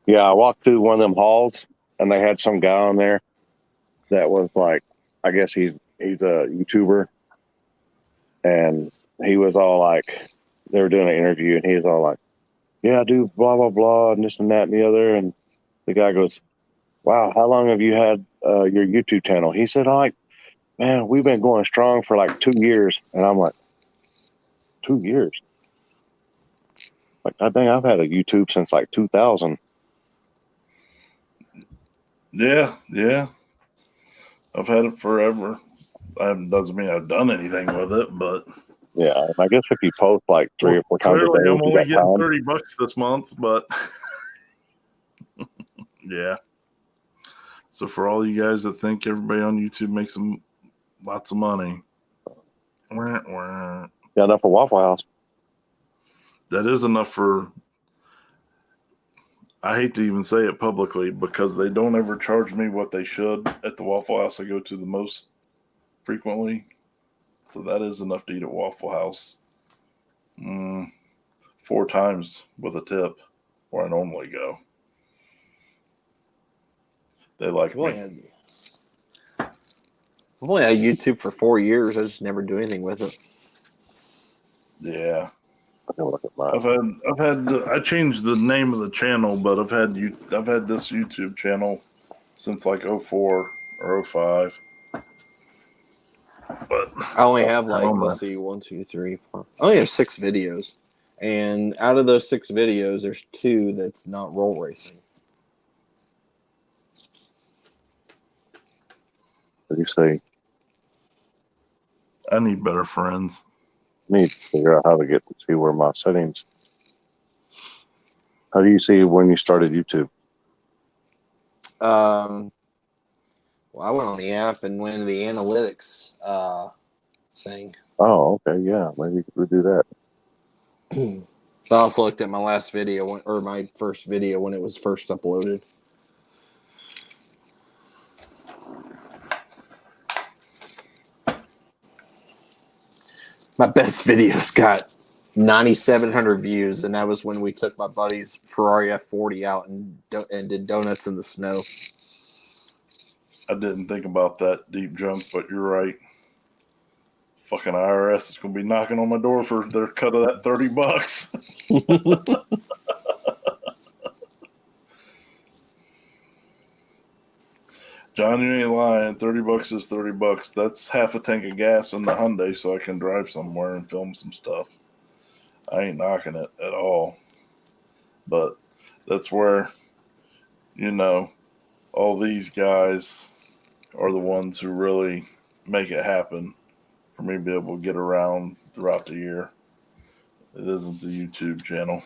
Yeah, I walked through one of them halls, and they had some guy on there that was like, I guess he's a YouTuber, and he was all like, they were doing an interview, and he was all like, yeah, I do blah, blah, blah, and this and that and the other. And the guy goes, wow, how long have you had your YouTube channel? He said, like, man, we've been going strong for like 2 years. And I'm like, 2 years? Like, I think I've had a YouTube since like 2000. Yeah. I've had it forever. That doesn't mean I've done anything with it, but Yeah, I guess if you post like 3 or 4 times a clearly day, I'm you only got getting time. $30 this month, but yeah. So for all you guys that think everybody on YouTube makes them lots of money, Yeah, enough for Waffle House. that is enough for. I hate to even say it publicly because they don't ever charge me what they should at the Waffle House I go to the most frequently. So that is enough to eat at Waffle House 4 times with a tip where I normally go. They like me. I've only had YouTube for 4 years. I just never do anything with it. Yeah. Look at mine. I changed the name of the channel, but I've had this YouTube channel since like 04 or 05. But I only have like, let's see, 1, 2, 3, 4. I only have 6 videos. And out of those 6 videos, there's 2 that's not roll racing. What do you say? I need better friends. I need to figure out how to get to see where my settings. How do you see when you started YouTube? Well, I went on the app and went into the analytics thing. Oh, okay, yeah, maybe we do that. I also looked at my last video or my first video when it was first uploaded. My best videos got 9,700 views, and that was when we took my buddy's Ferrari F40 out and did donuts in the snow. I didn't think about that deep jump, but you're right. Fucking IRS is going to be knocking on my door for their cut of that $30. John, you ain't lying. $30 is $30. That's half a tank of gas in the Hyundai, so I can drive somewhere and film some stuff. I ain't knocking it at all. But that's where, all these guys are the ones who really make it happen for me to be able to get around throughout the year. It isn't the YouTube channel.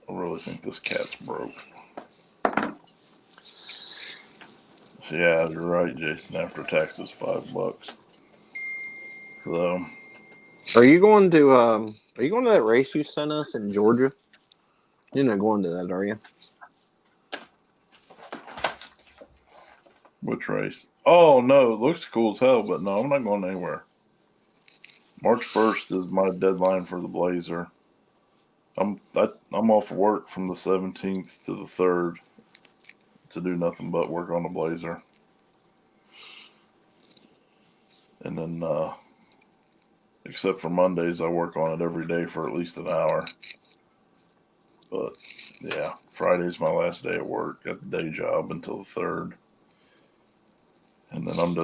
I really think this cat's broke. Yeah, you're right, Jason. After taxes, $5. So, Are you going to that race you sent us in Georgia? You're not going to that, are you? which race? Oh no, it looks cool as hell, but no, I'm not going anywhere. March 1st is my deadline for the Blazer. I'm off work from the 17th to the 3rd to do nothing but work on the Blazer. And then, except for Mondays, I work on it every day for at least an hour. But yeah, Friday's my last day at work at the day job until the 3rd. And then I'm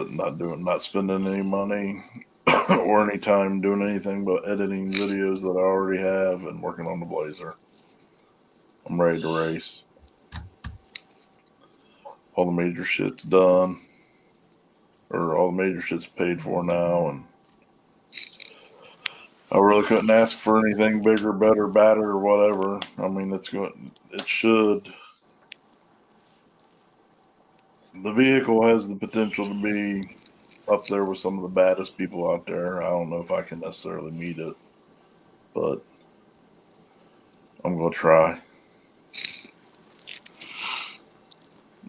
not spending any money or any time doing anything but editing videos that I already have and working on the Blazer. I'm ready to race. All the major shit's done, or all the major shit's paid for now, and I really couldn't ask for anything bigger, better, badder, or whatever. I mean, it should. The vehicle has the potential to be up there with some of the baddest people out there. I don't know if I can necessarily meet it, but I'm going to try.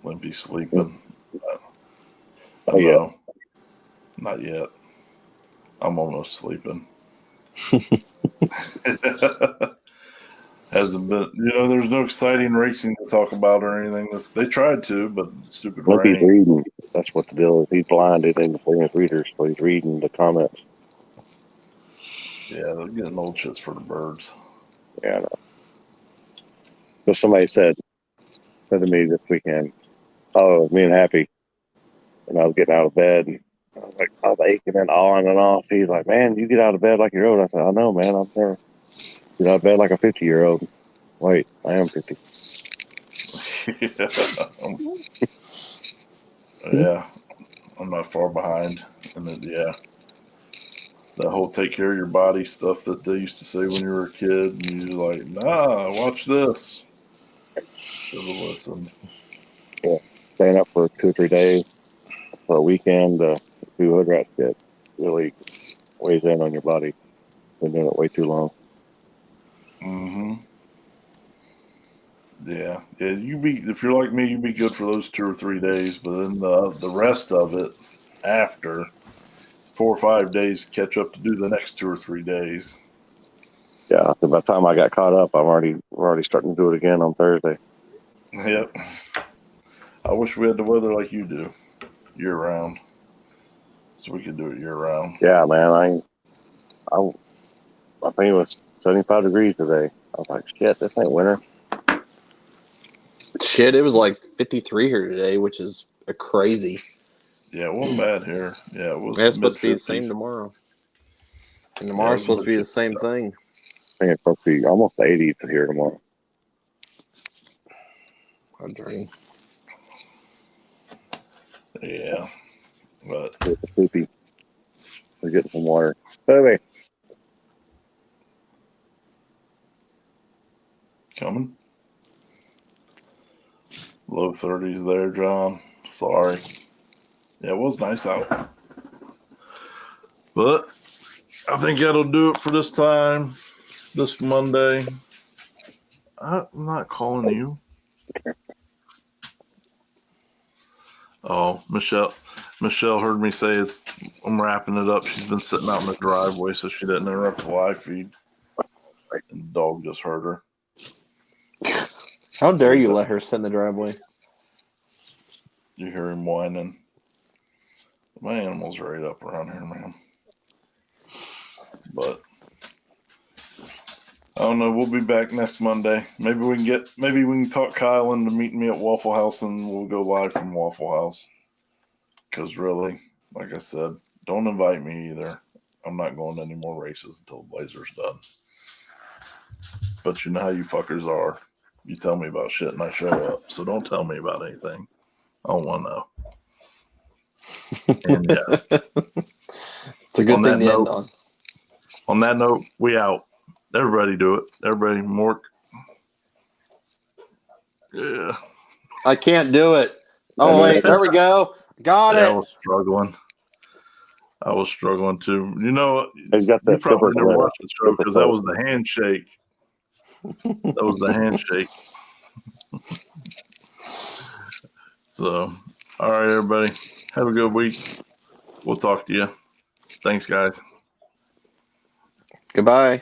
Limpy sleeping. I know. Not yet. I'm almost sleeping. Hasn't been, there's no exciting racing to talk about or anything. They tried to, but stupid Limpy's rain. reading. That's what the deal is. He's blinded in between his readers, so he's reading the comments. Yeah, they're getting old shits for the birds. Yeah, I know. So somebody said to me this weekend, "Oh, me and Happy," and I was getting out of bed, and I was aching and on and off. He's like, "Man, you get out of bed like you're old." I said, "I know, man. I'm never get out of bed like a 50-year-old." Wait, I am 50. Yeah, I'm not far behind. And then, yeah, that whole take care of your body stuff that they used to say when you were a kid, and you're like, nah, watch this. Should have listened. Yeah, staying up for 2 or 3 days for a weekend to do hood rat shit really weighs in on your body. Been doing it way too long. Mm-hmm. Yeah. If you're like me, you'd be good for those 2 or 3 days, but then the rest of it after 4 or 5 days catch up to do the next 2 or 3 days. Yeah, so by the time I got caught up, we're already starting to do it again on Thursday. Yep. I wish we had the weather like you do, year round, so we could do it year round. Yeah, man. I think it was 75 degrees today. I was like, shit, this ain't winter. Shit, it was like 53 here today, which is crazy. Yeah, it wasn't bad here. Yeah, it was It's supposed to be the mid-50s. same tomorrow. And tomorrow's supposed to be the same thing. I think it's supposed to be almost 80 here tomorrow. I dream. Yeah, but It's sleepy. We're getting some water. Anyway, coming. Low 30s there, John. Sorry. Yeah, it was nice out. But I think that'll do it for this time, this Monday. I'm not calling you. Oh, Michelle heard me say I'm wrapping it up. She's been sitting out in the driveway so she didn't interrupt the live feed. And the dog just heard her. How dare you let her sit in the driveway? You hear him whining. My animals are right up around here, man. But I don't know. We'll be back next Monday. Maybe we can talk Kyle into meeting me at Waffle House, and we'll go live from Waffle House. Because really, like I said, don't invite me either. I'm not going to any more races until the Blazer's done. But you know how you fuckers are. You tell me about shit and I show up. So don't tell me about anything. Oh, well, no. And yeah, It's a good On thing that to end note- on. on that note, we out. Everybody do it. Everybody, Mork. Yeah. I can't do it. Oh, wait. There we go. Got Yeah, it. I was struggling too. You know, He's got you that probably silver never glitter. watched the show because that was the handshake. That was the handshake. So, all right, everybody. Have a good week. We'll talk to you. Thanks, guys. Goodbye.